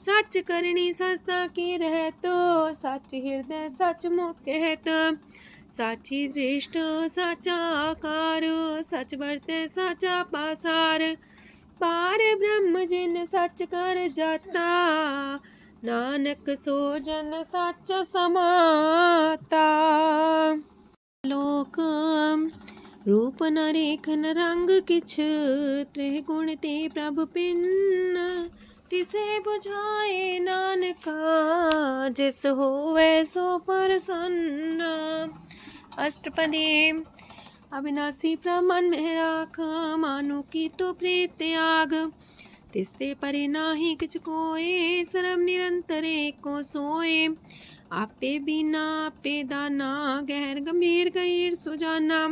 सच करनी सस्ता की रहत, सच हृदय सच मुख कहत। साची दृष्ट साचा आकार, सच बरते साचा पासार। पार ब्रह्म जिन सच कर जाता, नानक सो जन सच समाता। लोक रूप न रेखन रंग किछ, त्रिह गुण ते प्रभ पिन्न। तिसे बुझाए नानका, जिस होवे सो प्रसन्न। अष्टपदी। अविनाशी प्रमन में राख, मानु की तो प्रीत त्याग। तिसते परे नाही किछ कोय, सरम निरंतर एको सोए। आपे बिना आपे दाना, गहर गंभीर गहीर सुजाना।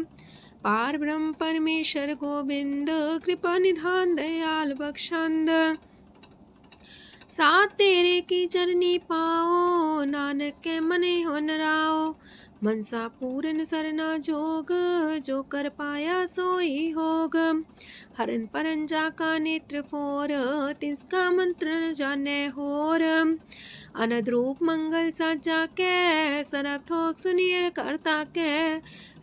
पार ब्रह्म परमेश्वर गोविंद, कृपा निधान दयाल बख्शंद। साथ तेरे की चरनी पाओ, नानक के मने हो नराओ। मनसा पूरन सरना जोग, जो कर पाया सोई होग। हरन परन जाका नेत्र फोर, तिसका मंत्र न जाने होर। अनद रूप मंगल साजा के, सरब थोक सुनिए करता के।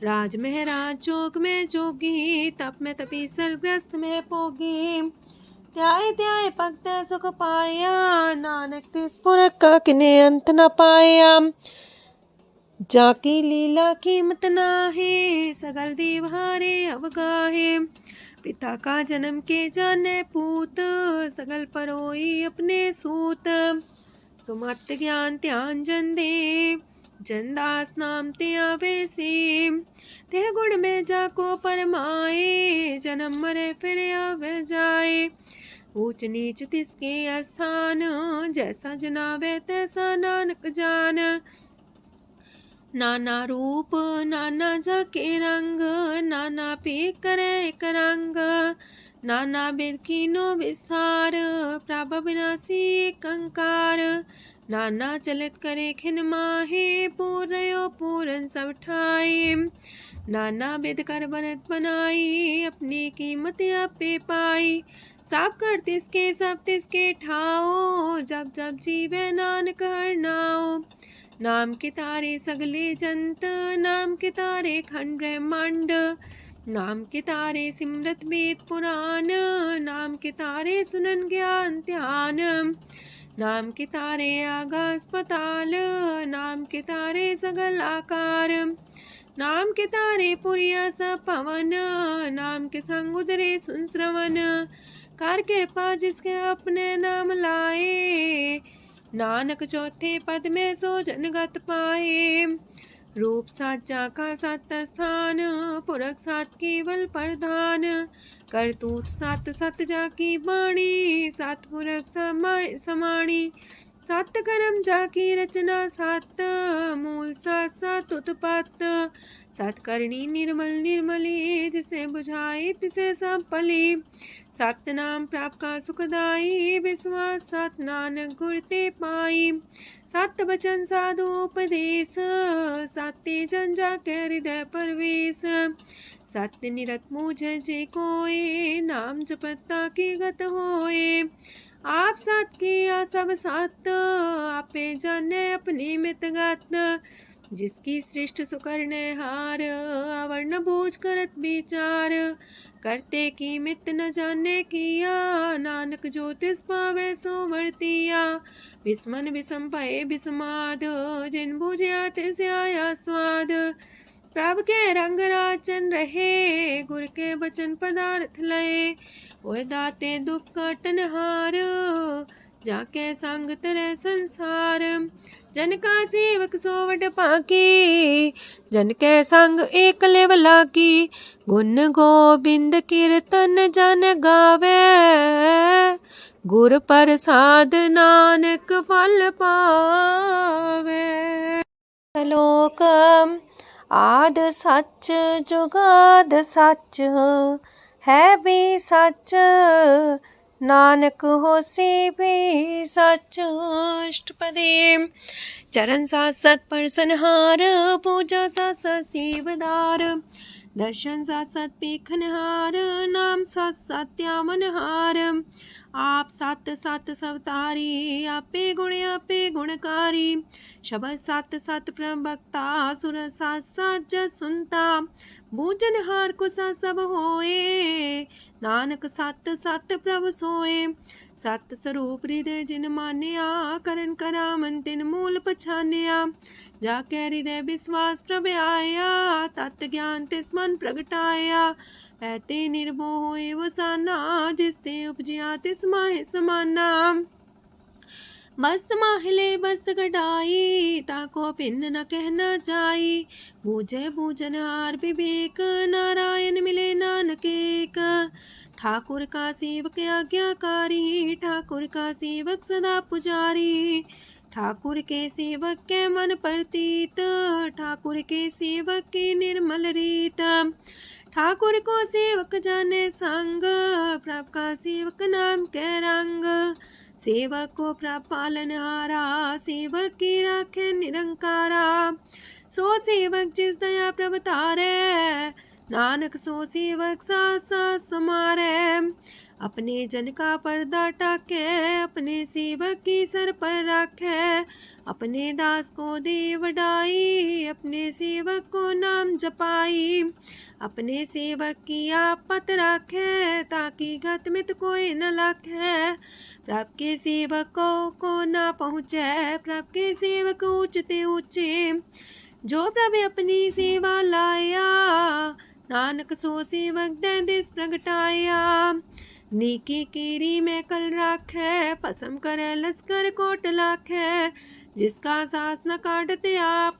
राज में राज जोग में जोगी, तप में तपी सरग्रस्त में पोगी। त्याय त्याय भक्त सुख पाया, नानक तिस पुरख का किने अंत न पाया। जाकी लीला कीमत नाहे, सकल देव हारे अवगाहे। पिता का जन्म के जाने पूत, सकल परोई अपने सूत। सुमत ज्ञान ध्यान जन दे, जन दास नाम ते आवे से। तेह गुण में जाको परमाए, जन्म मरे फिर आवे जाए। ऊंच नीच तिसके स्थान, जैसा जनावे तैसा नानक जान। नाना रूप नाना जाके रंग, नाना पे करे एक रंग। नाना बिद कीनो विस्तार, प्रभ विनाशी एक अंकार। नाना चलित करे खिन माहे, पूर्यो पूरन सब ठाए। नाना बिद कर बनत बनाई, अपनी कीमत आपे पाई। सब कर तिसके सब तिसके ठाओ, जब जब जीवे नानक हर नाओ। नाम के तारे सगले जंत, नाम के तारे खंड ब्रह्मांड। नाम के तारे सिमरत वेद पुराण, नाम के तारे सुनन ज्ञान ध्यान। नाम के तारे आकाश पताल, नाम के तारे सगल आकार। नाम के तारे पुरिया सब पवन, नाम के संग उदरे सुन श्रवण। कर कृपा जिसके अपने नाम लाए, नानक चौथे पद में सो जनगत पाए। रूप साचा का सत स्थान, पुरख सात केवल प्रधान। करतूत सात सत जाकी बाणी, सात पुरख समाणी। सात कर्म जाकी रचना सात, मूल सात सात उत्पत्त। सात करणी निर्मल निर्मली, जिसे बुझाई तिसे सब पली। सात नाम प्राप्त का सुखदाई, विश्वास सात नानक गुर ते पाई। सात वचन साधु उपदेश, साते जन जाके हृदय परवेश। सत्य निरत मुझे जे कोय, नाम जपता की गत होए। आप सात किया सब सात, आपे जाने अपनी मित गत। जिसकी सृष्ट सुकरने हार, आवरण बूझ करत विचार। करते की मित न जाने किया, नानक जो तिस पावे सो वर्तिया। विस्मन विषम भये विस्माद, जिन बुझिया तिस आया स्वाद। प्रभ के रंग राचन रहे, गुर के बचन पदार्थ लय। ओए दाते दुख काटन हार, जाके संग तेरे संसार। जन का सेवक सो वड पाकी, जन के संग एक लेव लागी। गुण गोबिंद कीर्तन जन गावे, गुर प्रसाद नानक फल पावे। श्लोक आद सच जुगाद सच, है भी सच नानक होसी भी सच। अष्टपदी चरण साथ सत परसनहार, पूजा साथ साथ सेवदार। दर्शन साथ साथ पेखनहार, नाम साथ साथ त्यामनहार। आप सत सत सवतारी, आपे गुणकारी। शबद सत सत प्रवक्ता, सुर साथ साथ जस सुनता। बूझनहार को सा सब होए, नानक सत सत प्रभ सोए। सत स्वरूप हृदय जिन मानिया, करन करामन तिन मूल पछानिया। जाके हृदय विश्वास प्रभ आया, तत् ज्ञान तिस मन प्रगटाया। ऐते निर्भो होए वसाना, जिसते उपजिया तिस माहि समाना। मस्त माहिले बस्त कटाई, ताको भिन्न न कहना जाई। बूझे बूझनहार विवेक, नारायण मिले नानक एक। ठाकुर का सेवक आज्ञाकारी, ठाकुर का सेवक सदा पुजारी। ठाकुर के सेवक के मन प्रतीत, ठाकुर के सेवक के निर्मल रीत। ठाकुर को सेवक जाने संग, प्रभ का सेवक नाम के रंग। सेवक को प्रभ पालनहारा, सेवक की राखे निरंकारा। सो सेवक जिस दया प्रभ तारे, नानक सो सेवक साथ साथ समारे। अपने जन का पर्दा टाके, अपने सेवक की सर पर रखे। अपने दास को दे वडाई, अपने सेवक को नाम जपाई। अपने सेवक की आपत राखे, ताकि गत मित कोई न लाखे। प्रभ के सेवकों को ना पहुँचे, प्रभ के सेवक ऊंचते ऊंचे। जो प्रभु अपनी सेवा लाया, नानक सो सेवक दे दिस प्रगटाया। नीकी कीरी में कल राखे, पसम करे लश्कर कोट लाखे। जिसका सास न काटते आप,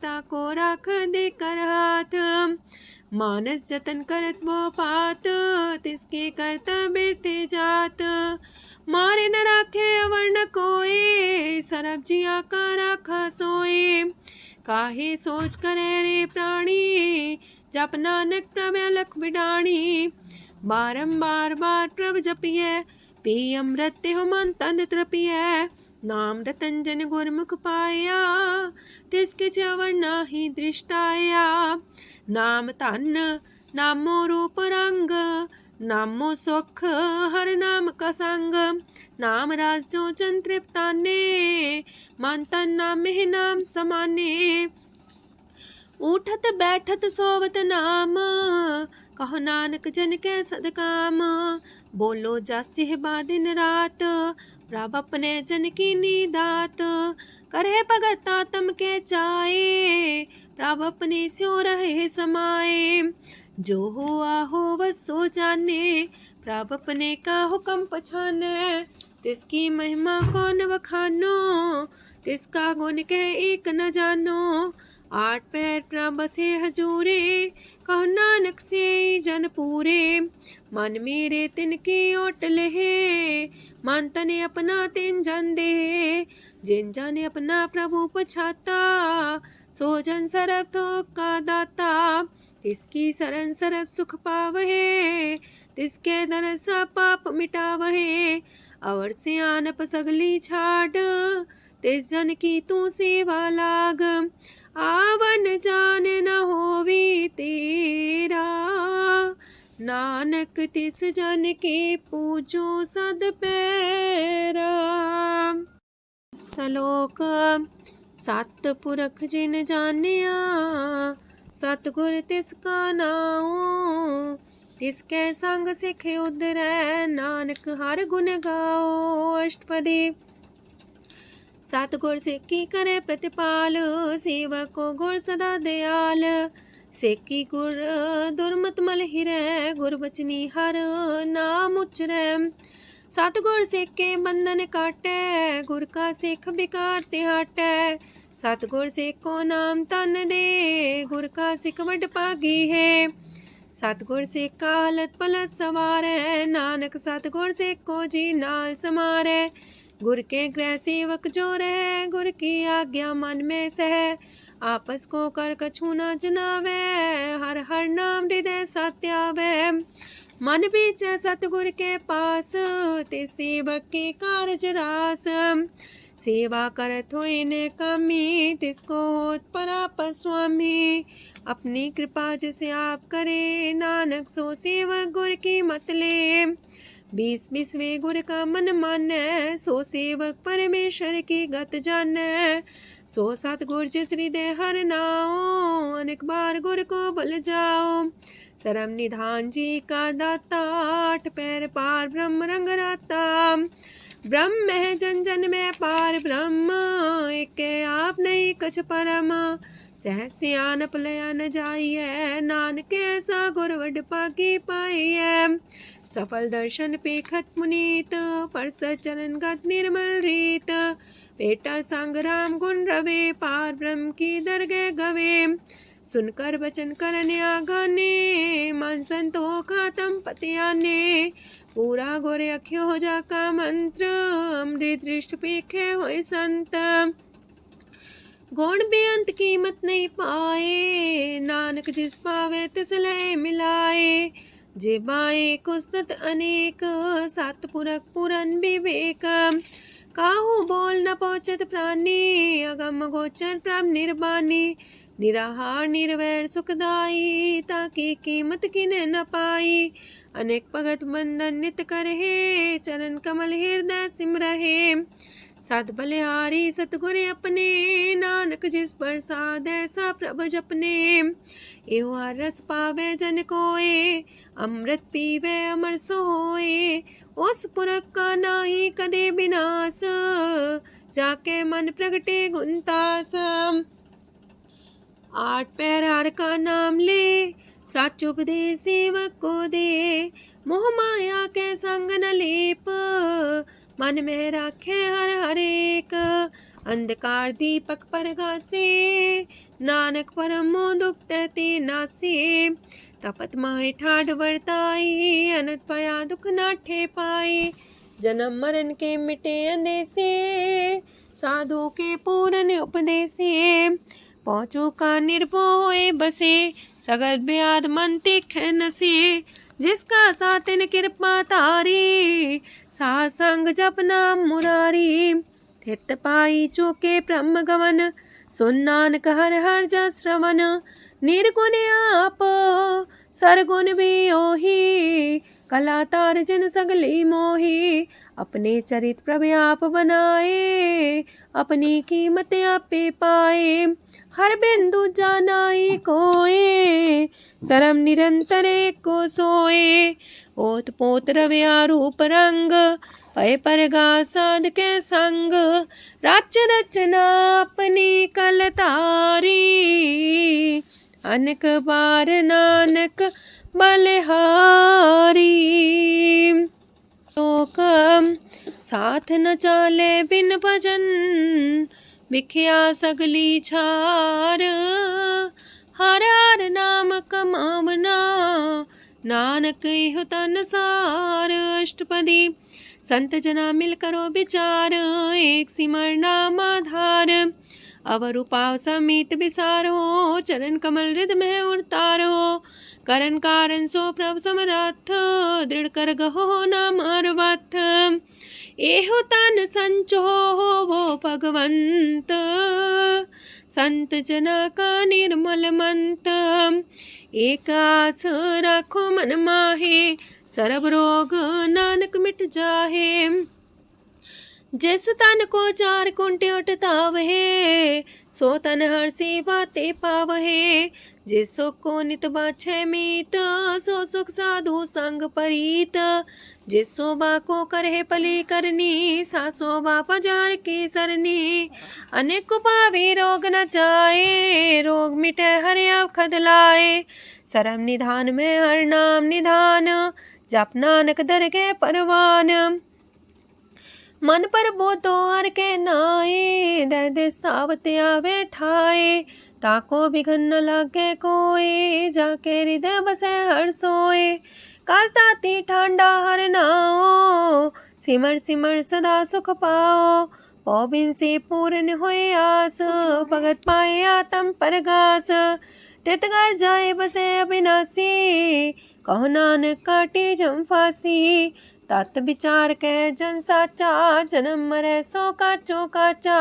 ताको राख दे कर हाथ। मानस जतन करत वो पात, तिसके करता बिरते जात। मारे न राखे अवर न कोई, सरब जिया का राखा सोए। काहे सोच करे रे प्राणी, जप नानक प्रभ अलख बिडाणी। बारंबार बार प्रभ जपिए, पी अमृत हो मन तन तृपिए। नाम रतन जन गुरमुख पाया, तिसके चवर नाही दृष्टाया। नाम धन नामो रूप रंग, नामो सुख हर नाम का संग। नाम राज जो जन तृप्ताने, मन तन नाम ही नाम समाने। उठत बैठत सोवत नाम, कहो नानक जन के सदकाम। बोलो जासिह बा दिन रात, प्रभ अपने जन की नीदात। करे भगत आत्म के चाए, प्रभ अपने स्यो रहे समाए। जो हो आहो वसो जाने, प्रभ अपने का हुक्म पछाने। तिसकी महिमा कौन बखानो, तिसका गुण कह एक न जानो। आठ पैर प्रभ बसे हजूरे, कहो नानक से जन पूरे। मन मेरे तिनकी ओट लहे, मन तने अपना तिन जन दे। जिन जन अपना प्रभु पछाता, सो जन सरब थोक का दाता। तिसकी शरण सरब सुख पावहे, तिसके दरस पाप मिटावहे। अवर से आनप सगली छाड़, तिस जन की तू सेवा लाग। आवन जान न होवी तेरा, नानक तिस जन के पूजो सद पैरा। श्लोक सत पुरख जिन जानिया, सतगुर तिसका नाओ। तिसके संग सिख उदरै, नानक हर गुण गाओ। अष्टपदी सतगुर सिक्की करे प्रतिपाल, सेवक को गुर सदा दयाल। सेकी गुर दुर्मत मल हिरै, गुर बचनी हर नाम उचरै। सतगुर सिख के बंधन काटै, गुर का सिख बिकार ते हटै। सतगुर सिख को नाम तन दे, गुर का सिख वड भागी है। सतगुर सिख का हलत पलत सवारै, नानक सतगुर सिख को जी नाल समारै। गुर के गृह सेवक जो रह, गुर की आज्ञा मन में सह। आपस को कर कछु न जनावै, हर हर नाम हृदय सत्यावै। मन बीचै सतगुर के पास, ते सेवक के कारज रास। सेवा करत होए ने कामी, तिसको होत परापस स्वामी। अपनी कृपा जिसे आप करे, नानक सो सेवक गुर की मत ले। 20 गुर का मन मानै, सो सेवक परमेश्वर की गत जानै। सो सतगुर जिस हृदय हर नाओ, अनेक बार गुर को बल जाओ। सरम निधान जी का दाता, 8 पैर पार ब्रह्म रंग राता। ब्रह्म है जन जन में पार ब्रह्म, एक आप नहीं कछ परम। सहस सियानप लया न जाइए, नानक ऐसा गुर वड पागी पाइए। सफल दर्शन पेखत मुनीत, परसत चरण गत निर्मल रीत। बेटा संग राम गुण रवे, पार ब्रह्म की दरगह गवे। सुनकर बचन करन आगाने, मन संतोख खातम पतियाने। पूरा गोरे अख्यो हो जाका मंत्र, अमृत दृष्ट पेखे होए संत। गुण बेअंत कीमत नहीं पाए, नानक जिस पावे तिस लय मिलाए। जेबाए कुसत अनेक, सतपुरख पुरन विवेक। काहू बोल न पहुँचत प्राणी, अगम गोचर प्रभ निर्बानी। निराहार निर्वैर सुखदाई, ताकि कीमत किने न पाई। अनेक भगत बंधन नित करहे, चरण कमल हृदय सिमरहे। सत बलिहारी सतगुर अपने, नानक जिस प्रसाद ऐसा प्रभु जपने। एहो हर रस पावे जन कोय, अमृत पीवे अमर सोए। उस पुरख का नाही कदे विनाश, जाके मन प्रगटे गुणतास। 8 पैर हर का नाम ले, सच उपदेश सेवक को दे। मोह माया के संग न लेप, मन में राखे हर हरेक। अंधकार दीपक परगासे, नानक परम मोह दुख तहते नासे। तपत माहे ठाड वर्ताई, अनंत पया दुख नाठे पाए। जन्म मरण के मिटे अंदेसे, साधु के पूरन उपदेसे। पहुँचो का निर्भय बसे, सगल ब्याद मन तीखे नसे। जिसका सातिन कृपा तारी, साध संग जप नाम मुरारी। थित पाई चूके ब्रह्म गवन, सुन नानक हर हर जस श्रवण। निर्गुण आप सरगुण भी ओही, कला तार जिन सगली मोही। अपने चरित प्रभु आप बनाए, अपनी कीमत आपे पाए। हर बिंदु जानाई कोय, सरम निरंतर को सोए। ओत पोत रव्या रूप रंग, पय परगा साध के संग। राच रचना अपनी कल तारी, अनक बार नानक बलिहारी। लोक साथ न चाले बिन भजन, बिखिया सगली छार। हर हर नाम कमावना, नानक इह तन सार। अष्टपदी संत जना मिल करो विचार, एक सिमर नाम आधार। अवर उपाव समीत विसारो, चरण कमल हृदय में उतारो। करण कारण सो प्रभ समरथ, दृढ़ कर गहो नाम अर्वथ। एहो तन संचो वो भगवंत, संत जना का निर्मल मंत। एक आस राखो मन माहे, सर्व रोग नानक मिट जाहे। जिस तन को 4 कुंटे उठतावहे, सो तन हर सेवा ते पावहे। जिस सुख को नित बाछे मीत, सो सुख साधु संग परीत। जिस शोभा को करहे पली करनी, सा शोभा पजार की सरनी। अनेक पावे रोग न जाए, रोग मिटे हरे अवखद लाए। सरम निधान में हर नाम निधान, जप नानक दरगह परवान। मन पर बोतो हर के नाए, दे दे सावत आवे ठाए। ताको बिघन न लागे कोई, जाके हृदय बसे हर सोए। काल ताती ठांडा हर नाओ, सिमर सिमर सदा सुख पाओ। पौबिन से पूर्ण होए आस, भगत पाए आत्म परगास। तितगर जाए बसे अविनाशी, कहो नानक काटे जम फांसी। तत् विचार के जन साचा, जन्म मरे सो काचो काचा।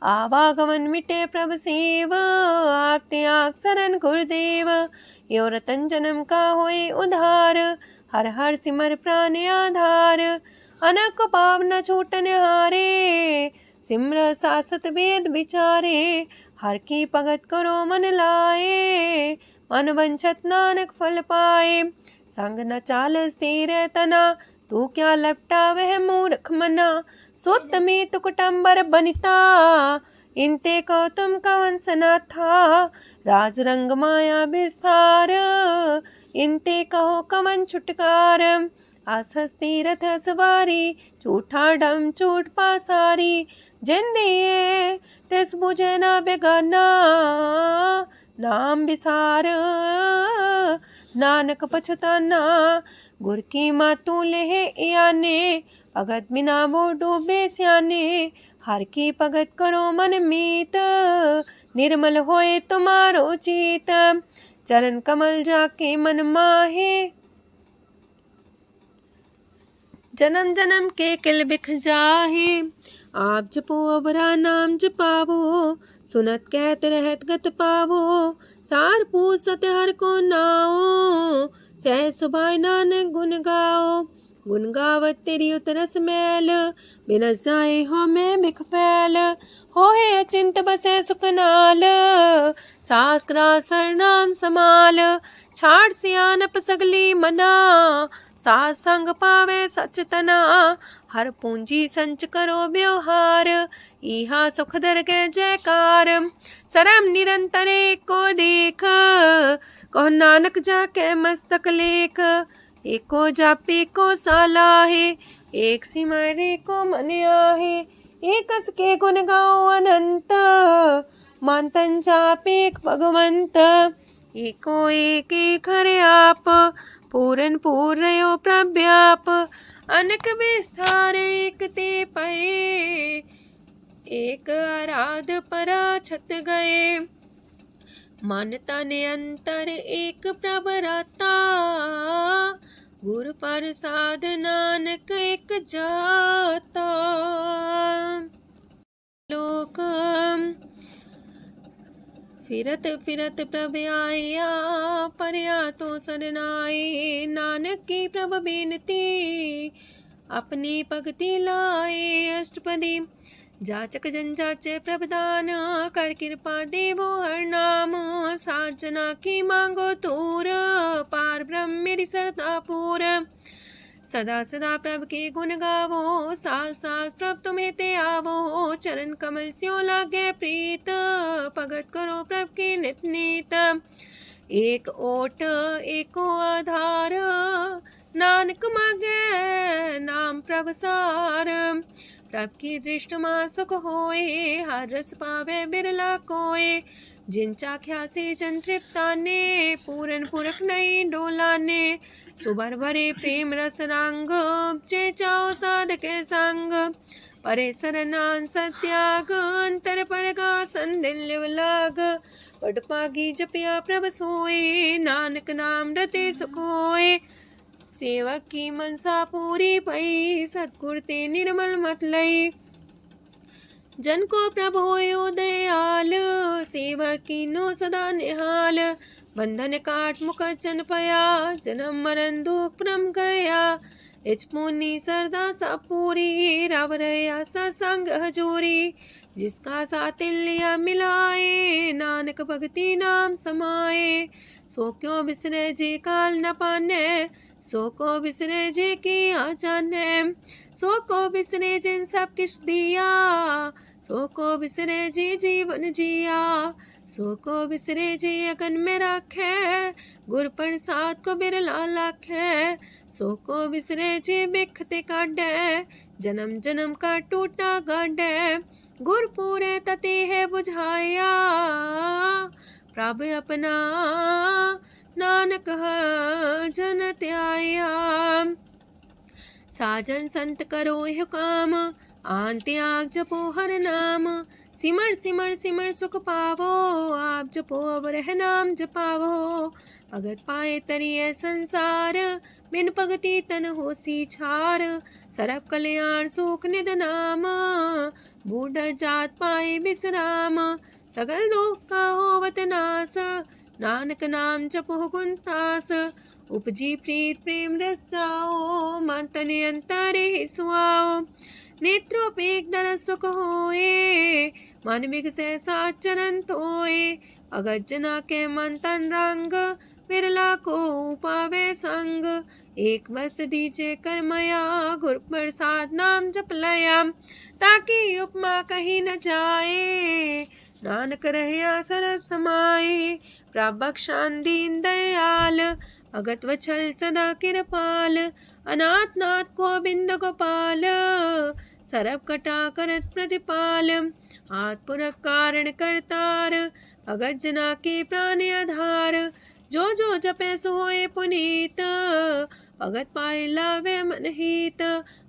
आवागमन मिटे प्रभ सेव, आप त्याग शरण गुरुदेव। यो रतन जन्म का होए उधार, हर हर सिमर प्राण आधार। अनक पाप न छूटन हारे, सिमर सासत वेद विचारे। हर की भगत करो मन लाए, मन वंछत नानक फल पाए। संग न चाल स्थिर तना, तू क्या लपटा वह मूर्ख मना। सुत में तु कुटुम्बर बनिता, इनते को तुम कवन सना था। राज रंग माया विस्तार, इनते कहो कवन छुटकार। आसस्ती रथ सवारी, झूठा डम झूठ पासारी। जिंदिए तिस बुझे न बेगाना, नाम विसार नानक पछताना। गुर की मातू लेहे याने, भगत बिना वो डूबे स्याने। हर की भगत करो मन मीत, निर्मल होए तुम्हारो चित। चरण कमल जाके मन माहे, जन्म जन्म के किल बिख जाहे। आप जपो अवरा नाम जपावो, सुनत कहत रहत गत पावो। सार पूसत हर को नाओ, सह सुभाय नानक गुण गाओ। गुण गावत तेरी उतरस मैल, बिनस जाए हो मैं बिख फैल। हो है अचिंत बसे सुखनाल, सास ग्रास हर नाम समाल। छाड़ सियानप सगली मना, सास संग पावे सच तना। हर पूंजी संच करो व्यवहार, इहा सुख दर के जयकार। सरम निरंतर को देख, कहो नानक जाके मस्तक लेख। एको जापे को सालाहे, एक सिमरे को मन आहे। एकस के गुण गाओ अनंत, मानतन जापे भगवंत। एको एक खरे आप, पूरन पूर्णयो प्रव्याप। अनक विस्तार एक ते पए, एक आराध परा छत गए। मानता ने अंतर एक प्रभ राता, गुर प्रसाद नानक एक जाता। लोक फिरत फिरत प्रभ आया, परया तो सरनाए। नानक की प्रभ बेनती, अपनी भगति लाए। अष्टपदी जाचक जन जाचे प्रभदान, कर कृपा देवो हर नाम। सात जना की मांगो तूर, पार ब्रह्म मेरी सरदा पूर। सदा सदा प्रभ के गुण गावो, सास सास प्रभ तुम्हें ते आवो। चरण कमल स्यो लागे प्रीत, भगत करो प्रभ के नित नीत। एक ओट एको आधार, नानक मागे नाम प्रभ सार। प्रभ की दृष्टि मां सुख होए, हर रस पावे बिरला कोय। जिन चाख्या से जन तृप्ताने, पूरन पुरख नहीं डोलाने। सुबर भरे प्रेम रस रंग, जे चाओ साधके संग। परे सरनान सत्याग, अंतर परगा संदिल लाग। पट पागी जपिया प्रभ सोए, नानक नाम रते सुख होए। सेवक की मनसा पूरी पई, सतगुर ते निर्मल मत लई। जन को प्रभु होयो दयाल, सेवक कीनो सदा निहाल। बंधन काट मुख चन पया, जन्म मरण दुख परम गया। इच पुनि सरदा सा पूरी, रव रया सत्संग हजूरी। जिसका सातिल्य मिलाए, नानक भगति नाम समाए। सो क्यों बिसरे जे काल न पाने, सो को बिसरे जे की आ जाने। सो को बिसरे जिन सब किछ दिया, सो को बिसरे जी जीवन जिया। सो को बिसरे जी अगन में राखे, गुर प्रसाद को बिरला लाखे। सो को बिसरे जी बिख ते काढे, जन्म जन्म का टूटा गड्ढे गुरपुरे तते है बुझाया। प्रभु अपना नानक जन त्याया। साजन संत करो यह काम आन त्याग जपो हर नाम। सिमर सिमर सिमर सुख पावो आप जपो अवरह नाम जपावो। भगत पाए तरिए संसार बिन भगति तन होसी छार। सरब कल्याण सुख निध नाम बूढ़ जात पाए विश्राम। सगल दुख का होवत नास नानक नाम जपो गुणतास। उपजी प्रीत प्रेम रस जाओ मन तन अंतर ही सुआओ। नेत्रोपेक दर सुख होए मन विगसे सात चरण तोए। अगत जना के मन तन रंग बिरला को पावे संग। एक बस दीजे कर्मया गुर प्रसाद नाम जप लया। ताकि उपमा कहीं न जाए नानक रहिया सरस समाए। प्रभु बख्शान दीन दयाल अगत वछल सदा कृपाल। अनाथ नाथ गोविंद गोपाल सरब कटा करत प्रतिपाल। हाथ पुरख कारण करतार भगत जना के प्राण आधार। जो जो जपे सो होए पुनीत भगत पाए लावे मन हित।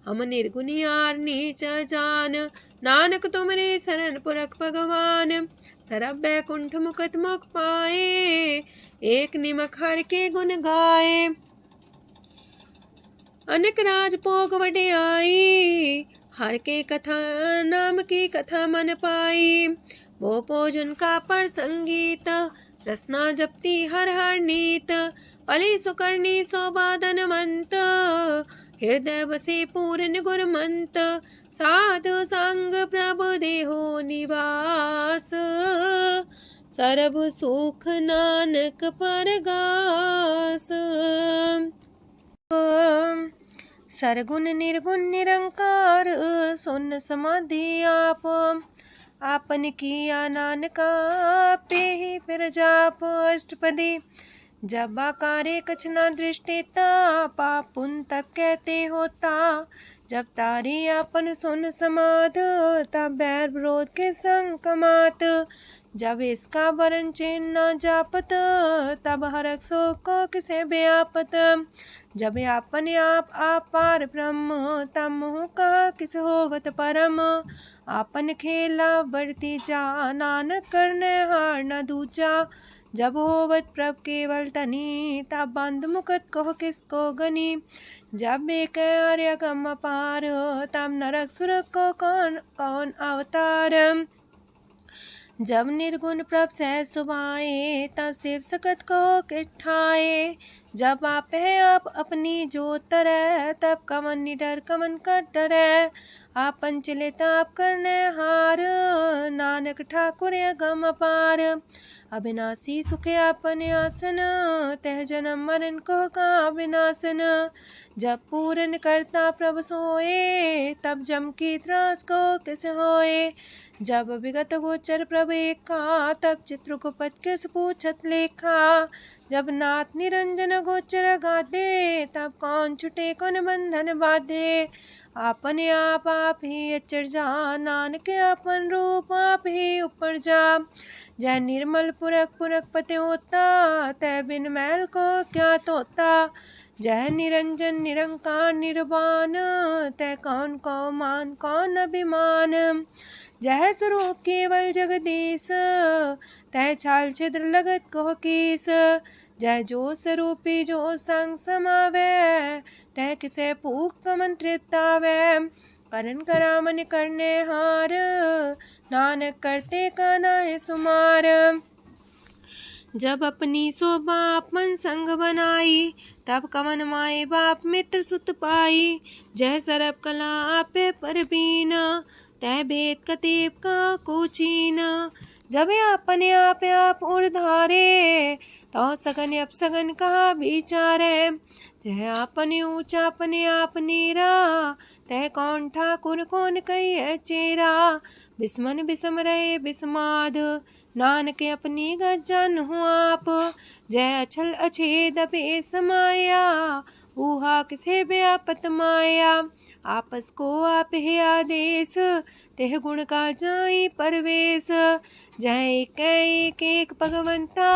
हम निर्गुनियार नीच जान नानक तुमरे शरण पुरख भगवान। सरब बैकुंठ मुकत मुख पाए एक निमक हर के गुण गाए। अनेक राज भोग वड्याई हर के कथा नाम की कथा मन पाई। वो भोजन का पर संगीत रसना जपती हर हर नीत। पली सुकर्णी शोभा धनवंत हृदय बसे पूर्ण गुरमंत। साधु संग प्रभु देहो निवास सरब सुख नानक परगास। सरगुण निर्गुण निरंकार सुन समाधि आप। आपन किया नानका पे ही फिर जाप अष्टपदी। जब आकारे कछना दृष्टिता पाप पुन तब कहते होता। जब तारी आपन सुन समाध तब बैर विरोध के संग कमात। जब इसका वरण चिन्ह न जापत तब हरक सो को किसे व्यापत। जब आपने आप पार ब्रह्म तब मुँह का किस होवत परम। आपन खेला बढ़ती जा नानक करने हार न दूजा। जब होवत प्रभ केवल तनी तब बंद मुकट कहो किसको गनी। जब एक आर्य गम पार तब नरक सुरक को कौन कौन अवतार। जब निर्गुण प्रभ सहज सुभाए तब शिव सकत को किठाए। जब आप है आप अपनी जो तरह तब कमन निडर कमन का डरे। आपन चले ताप करने हार नानक ठाकुर गम अपार। अविनाशी सुखे आपन आसन तह जन्म मरण को का विनाशन। जब पूरन करता प्रभु सोए तब जम की त्रास को किस होए। जब विगत गोचर प्रभु एका तब चित्रगुप्त किस पूछत लेखा। जब नाथ निरंजन गोचर गाधे तब कौन छुटे कौन बंधन बाधे। आपने आप ही अचर जा नानक आपन रूप आप ही ऊपर जा। जय निर्मल पुरख पुरख पते होता तय बिन मैल को क्या तोता। जय निरंजन निरंकार निर्वाण तय कौन को मान कौन अभिमान। जय स्वरूप केवल जगदीश तय छाल छिद्र लगत को कीस। जय जो स्वरूपी जो संग समावे तय किसे पूक कमन तृप्तावे। करण करामन करने हार नानक करते का नाहि सुमार। जब अपनी शोभा आपन संग बनाई तब कवन माए बाप मित्र सुत पाई। जय सरब कला आपे परबीन तय भेद कतीब का कोचीन। जब अपने आप उड़धारे तो सगन अपसगन कहा विचारे। तह अपने ऊंचा अपने आप नीरा तह कौन ठाकुर कौन कही चेरा। बिस्मन बिसम रहे बिस्माद नानक अपनी गजन हो आप। जय अछल अछेद बे समाया ऊहा किसे व्यापत माया। आपस को आप है आदेश, तेह गुण का जाई परवेश। जय एक एक भगवंता,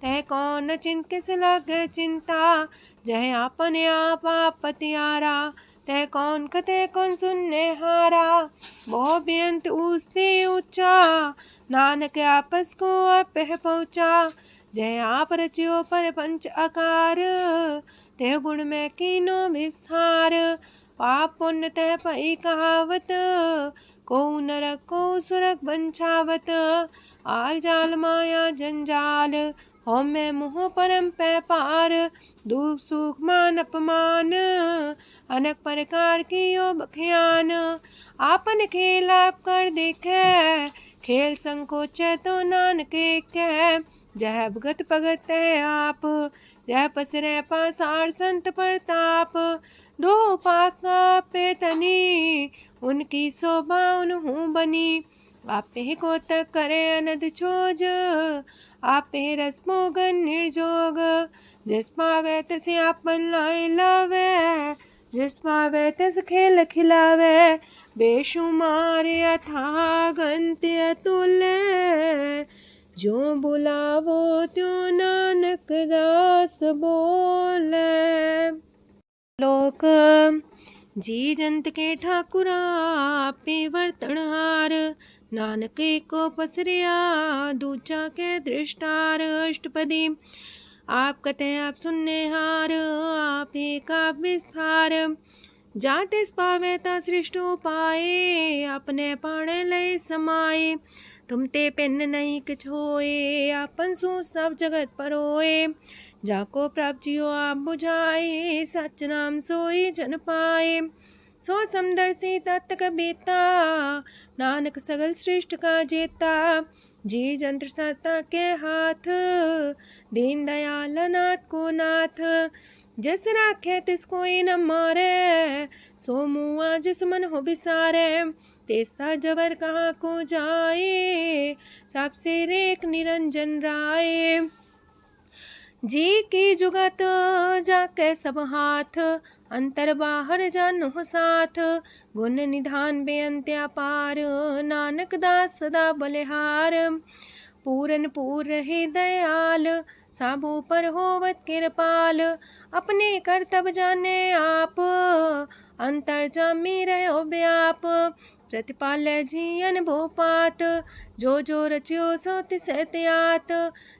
तह कौन चिंत किस लग चिंता। जय आपने आप पतियारा, तह कौन कते कौन सुनने हारा। बहु बेअंत उसने ऊंचा, नानक आपस को आप पहुँचा। जय आप रचियो पर पंच आकार, तह गुण में कीनो विस्तार। पाप पुण्य तह पई कहावत, को नरक को सुरग बंछावत। आल जाल माया जंजाल, हो मैं मुँह परम पै पार। दुख सुख मान अपमान, अनेक प्रकार की यो बखियान। आपन खेल आप कर देखे, खेल संकोच तो नानक कह। जह भगत भगत है आप, जह पसरे पासार संत प्रताप। दो पाका पे तनी, उनकी शोभा उन्हू बनी। आपे को तक करे अनद छोज, आपे रस मोगन निर्जोग। जिस पावे तिस आपन लाए लावे, जिस पावे तिस खेल खिलावे। बेशुमार अथाह गंत अतुल्य, जो बुलावो त्यों नानक दास बोले। लोक जी जंत के ठाकुरा, आपे वर्तनहार। नानक को पसरिया, दूजा के दृष्टार। अष्टपदी आप कते आप सुनने हार, आप एक आप विस्तार। जाते पावे ता सृष्टो पाए, अपने पाणे लय समाए। तुम ते पिन नहीं किछ होए, आपन सु सब जगत परोए। जाको प्राप्त जियो आप बुझाए, सच नाम सोई जन पाए। सो समदर्शी तत्क बेता, नानक सगल सृष्ट का जेता। जी जंत्र सत्ता के हाथ, दीन दयाल नाथ को नाथ। जिस राखे तिस कोई न मारे, सो मुआ जिस मन हो बिसारे। तेसा जबर कहाँ को जाए, सबसे रेख निरंजन राय। जी की जुगत जाके सब हाथ, अंतर बाहर जानो साथ। गुण निधान बेअंत्या पार, नानक दास सदा बलिहार। पूरन पूर रहे दयाल, साबू पर होवत कृपाल। अपने कर्तव्य जाने आप, अंतर जामी रहो व्याप। प्रतिपाल्य जीयन भोपात, जो रचियो सो तिस त्यात।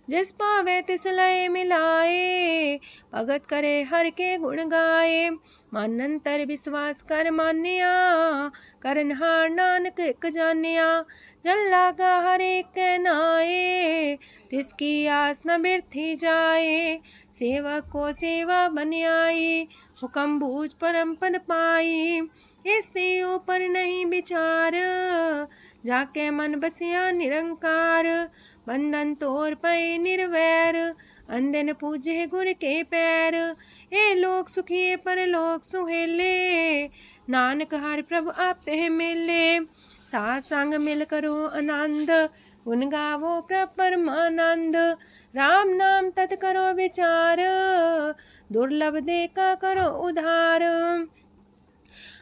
जिस पावे तिस लय मिलाए, भगत करे हर के गुण गाए। मानंतर विश्वास कर मान्या, करनहार नानक एक जान्या। जल लागा हर एक नाए, तिसकी आस न बिरथी जाए। सेवक को सेवा बन आई, हुक्म बूझ परम पद पाई। इससे ऊपर नहीं विचार, जाके मन बसिया निरंकार। बंधन तोड़ पे निर्वैर, अंधन पूजे गुर के पैर। ए लोक सुखिए पर लोक सुहेले, नानक हर प्रभु आपे मिले। साथ संग मिल करो आनंद, गुण गावो प्रभु परमानंद। राम नाम तत् करो विचार, दुर्लभ देखा करो उधार।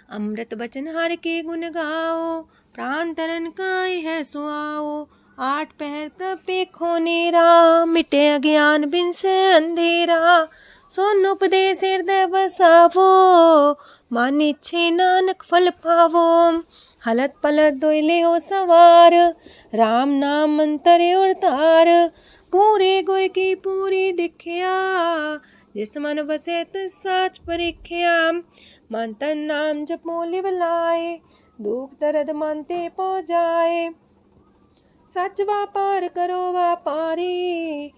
अमृत बचन हर के गुण गाओ, प्राण तरन काय है सुआओ। आठ पहर प्रभु खोनेरा, मिटे अज्ञान बिन से अंधेरा। सोन उपदेश हृदय बसावो, मान इच्छे नानक फल पावो। हलत पलत दोइले हो सवार, राम नाम अंतरे उड़तार। पूरे गुर की पूरी दिखिया, जिस मन बसे तिस साच परिख्या। मन तन नाम जपो लिव लाए, दुख दर्द मानते पो जाए। सच व्यापार करो व्यापारी,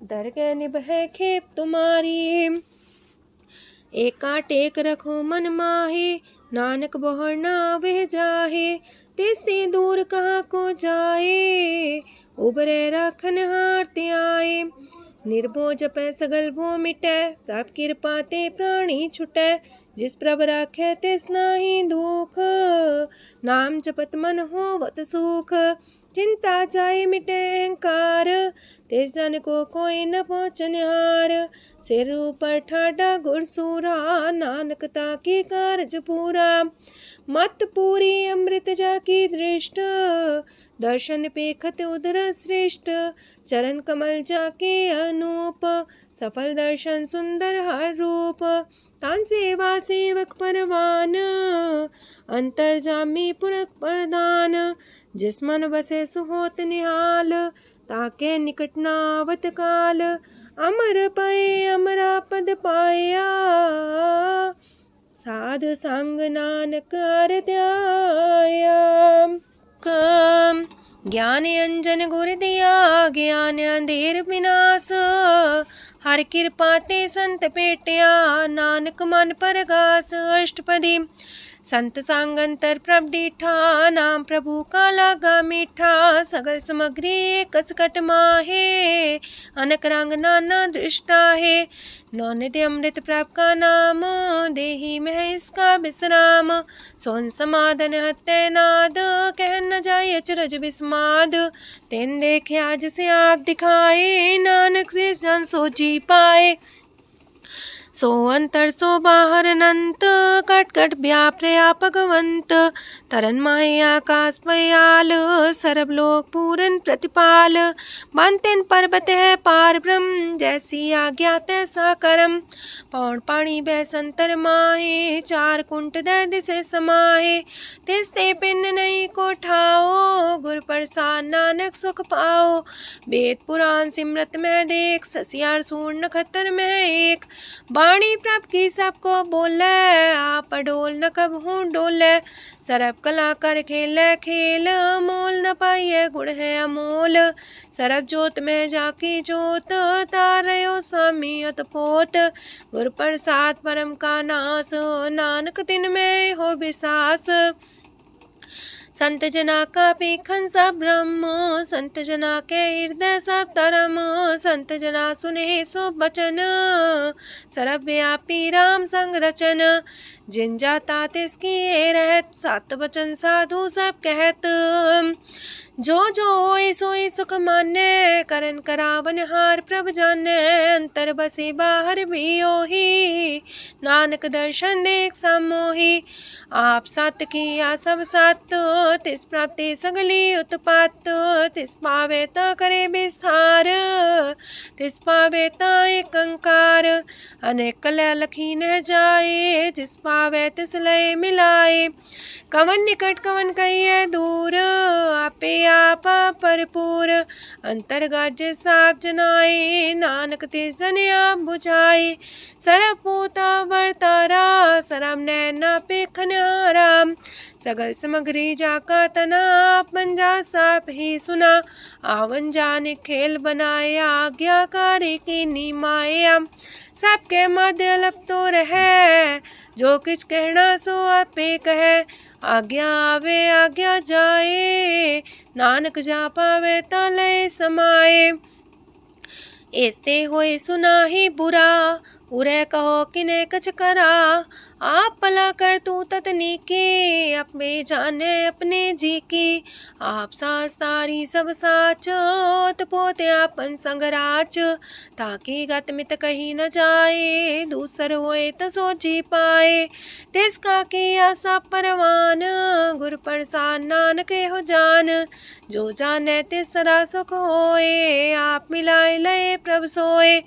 दर के निभे खेप तुम्हारी। एका टेक रखो मन माहे, नानक बहुर ना वह जाहे। तिससे दूर कहाँ को जाए, उबरे राखन हार त्याए। निर्भो जपै सगल भो मिटै, प्रभ कृपा ते प्राणी छुटै। जिस प्रभ राखै तिस नाहि दुख, नाम जपत मन होवत सुख। चिंता जाय मिटै अहंकार, तिस जन को कोई न पहुँचनिहार। सिर ऊपर ठाडा गुरसूरा, नानक ताकी कारज पूरा। मत पूरी अमृत जाकी दृष्ट, दर्शन पेखत उदर श्रेष्ठ। चरण कमल जाके अनूप, सफल दर्शन सुंदर हर रूप। तान सेवा सेवक परवान, अंतर जामी पुरख प्रधान। जिस मन बसे सुहोत निहाल, ताके निकट नावत काल। अमर पाए अमरा पद पाया, साध संग नानक हर ध्याया। ज्ञान अंजन गुर दिया, ज्ञान अंधेर विनाश। हर कृपा ते संत पेटिया, नानक मन परगास। अष्टपदी संत सांगंतर प्रभ डीठा, नाम प्रभु का लागा मीठा। सगल समग्री कसकट माहे, अनक रंग नाना दृष्टा है। नौनिधि अमृत प्रभ का नाम, देही में इसका विश्राम। सोन समाधन हत्ते नाद, कह न जाय अचरज विस्माद। तेन देखे आज से आप दिखाए, नानक से जन सो जी पाए। सो अंतर सो बाहर अनंत, कट कट व्याप रया भगवंत। तरन माहे आकाश पयाल, सरब लोक पूरन प्रतिपाल। बांतेन पर्वत है पार ब्रह्म, जैसी आज्ञा तैसा करम। पौन पाणी बह संतर माहे, चार कुंट दह दिसे समाहे। तिसते पिन नहीं को ठाओ, गुर प्रसाद नानक सुख पाओ। वेद पुराण सिमरत में देख, ससियार सूर्ण नखतर में एक। वाणी प्रभ की सबको बोले, आप डोल न कबहू डोले। सरब कला कर खेले खेल, मोल न पाइए गुण है अमोल। सरब जोत में जाकी जोत, तारयो स्वामी अतपोत। गुर प्रसाद परम का नास, नानक तिन में हो विसास। संत जना का पेखन सब ब्रह्म, संत जना के हृदय सब धर्म। संत जना सुने सो बचन, सरब व्यापी राम संग रचन। जिन जाता तिसकी रहत, सात वचन साधु सब कहत। जो जो होए सोई सुख माने, करन करावन हार प्रभ जाने। अंतर बसे बाहर भी ओही, नानक दर्शन देख समोही। आप सत किया सब सत, तिस प्राप्ति सगली उत्पात। तिस पावे ता करे विस्तार, तिस पावे ता एक अंकार। अनेक कलय लखी न जाए, जिस पावे तिस लय मिलाए। कवन निकट कवन कहिए दूर, आपे आपा भरपूर। अंतर्गत साप जनाए, नानक तिस जन आप बुझाए। सरब पूता वर्तारा, सरम नैना पेखनारा। सगल समग्री जाका तना, पंजा साप ही सुना। आवन जाने खेल बनाया, आज्ञाकारी की नीमाया। सबके मध्य लप तो रहे, जो किछ कहना सो आपे कहे। आज्ञा आवे आज्ञा जाए, नानक जा पावे ता लय समाए। ऐसे होए सुना ही बुरा, उरे कहो किने कछ करा। आप भला कर तू ततनी के, अपने जाने अपने जी की। आप सास तारी सब साच, पोते आपन संग राच। ताकि गत मित कही न जाए, दूसर होए त सोची पाए। तिसका किया सब परवान, गुर प्रसाद नानक हो जान। जो जाने तिसरा सुख होए, आप मिलाए लय प्रभ सोए।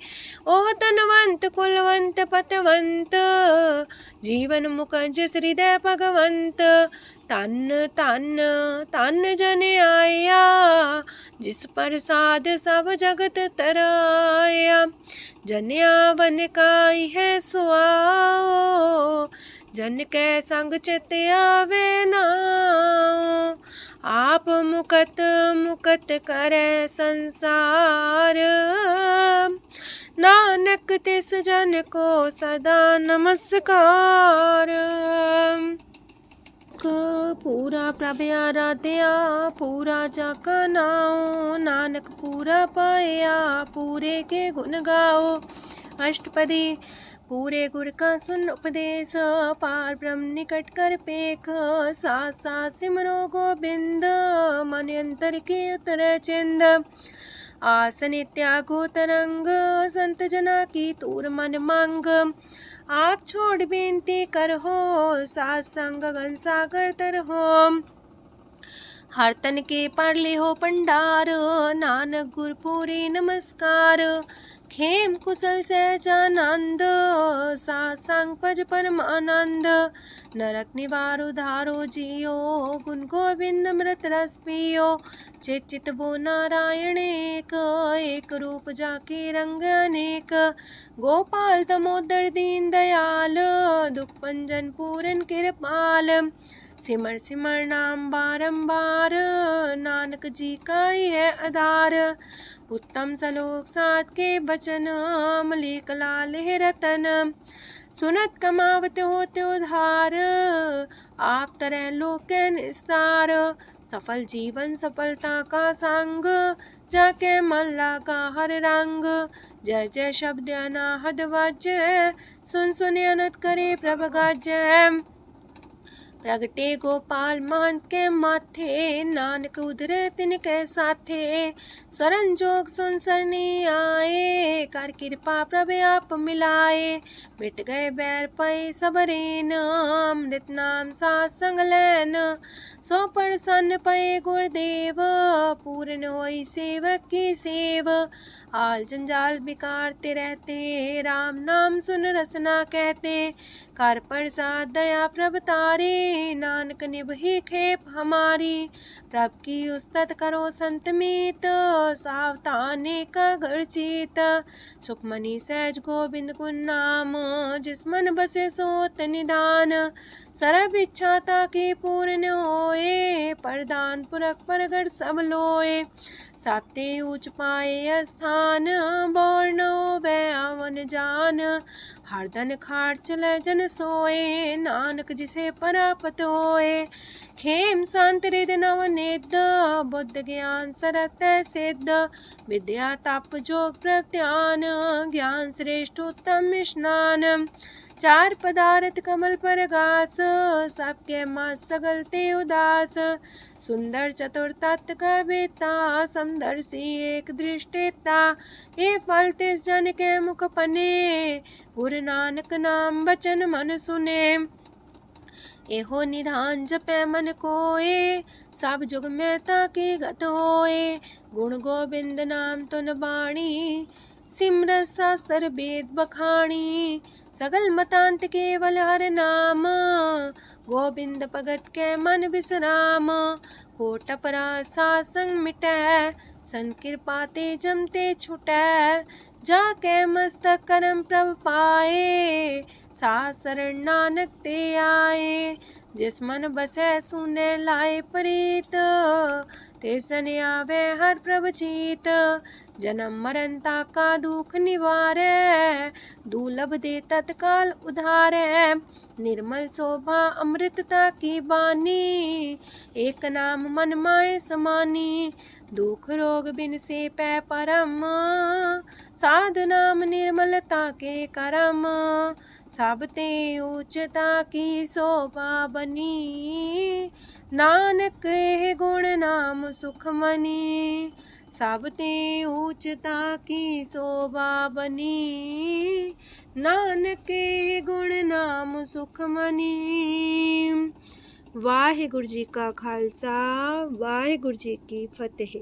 ओह तनवंत कुलवंत पतवंत, जीवन मुकज हृदय भगवंत। तन तन तन जन आया, जिस प्रसाद सब जगत तराया। जन्या बन काई है सुआओ, जन के संग चित आवे नाओ। आप मुकत मुकत करे संसार, नानक तिस जन को सदा नमस्कार। पूरा प्रभ आराध्या, पूरा जाका नाओ। नानक पूरा पाया, पूरे के गुण गाओ। अष्टपदी पूरे गुर का सुन उपदेश, पार ब्रह्म निकट कर पेख। साथ साथ सिमरो गोबिंद, मन अंतर के उतरे चिंद। आसन त्यागो तरंग, संत जना की तूर मन मांग। आप छोड़ बेनती करहो, सात संग गगन सागर तरहो। हर तन के पर ले हो पंडार, नानक गुरपुरी नमस्कार। खेम कुशल सहजानंद, सासंग पज परमानंद। नरक निवार उधारो जियो, गुण गोविंद मृत रस पियो। चित वो नारायण एक रूप जाके रंग अनेक। गोपाल दामोदर दीन दयाल, दुख भंजन पूरन कृपाल। सिमर सिमर नाम बारंबार, नानक जी का ही है आधार। उत्तम सलोक साध के बचन, मलिक लाल है रतन। सुनत कमावत होते उधार, आप तरह लोक निस्तार। सफल जीवन सफलता का संग, जाके मन लगा हर रंग। जय जय शब्द अनाहद वज्य, सुन सुन अनत करे प्रभ गजय। प्रगटे गोपाल महंत के माथे, नानक उधरे तिनके साथे। सरन जोग सुन सरनी आए, कर कृपा प्रभ आप मिलाए। मिट गए बैर पै सबरेन, अमृत नाम साथ संग लैन। सो प्रसन्न पै गुरुदेव, पूर्ण होई सेवक की सेव। आल जंजाल बिकारते रहते, राम नाम सुन रसना कहते। कर प्रसाद दया प्रभ तारे, नानक निभही खेप हमारी। प्रभ की उस्तत करो संत मीत, सावधानी का घर चीत। सुखमनी सहज गोविंद गुण नाम, जिस मन बसे सोत निधान। सर्व इच्छा ताकि पूर्ण होए, प्रदान पुरख परगट सब लोए। साप्ते ऊंच पाए स्थान, बोर न होवे आवन जान। हरदन खाट चले जन सोए, नानक जिसे परापत होए। खेम शांत हृदय नवनिध, बुद्ध ज्ञान सरत सिद्ध। विद्या तप जोग प्रत्यान, ज्ञान श्रेष्ठ उत्तम स्नान। चार पदार्थ कमल पर घास, सबके मास सगलते उदास। सुंदर चतुर तत्व का बेता, समदर्शी एक दृष्टिता। ये फल तिस जन के मुख पने, गुरु नानक नाम बचन मन सुने। एहो निधान जपै मन कोए, सब जुग में ताकि गत होए। गुण गोविंद नाम तुन बाणी, सिमरत शास्त्र वेद बखाणी। सगल मतांत केवल हर नाम, गोविंद भगत के मन विश्राम। कोट अपराध सात संग मिटै, संत कृपा ते जमते छुटै। जाके मस्तक करम प्रभ पाए, साथ शरण नानक ते आए। जिस मन बसै सुने लाए प्रीत, ते सन आवे हर प्रभ चीत। जन्म मरण ताका दुख निवारै, दुर्लभ दे तत्काल उधारै। निर्मल शोभा अमृतता की बानी, एक नाम मन माए समानी। दुख रोग बिन से पै परम, साधु नाम निर्मलता के करम। सब ते ऊंचता की शोभा बनी, नानक है गुण नाम सुखमनी। सब ते ऊंचता की शोभा बनी, नानक है गुण नाम सुखमनी। वाहिगुरु जी का खालसा, वाहिगुरु जी की फतेह।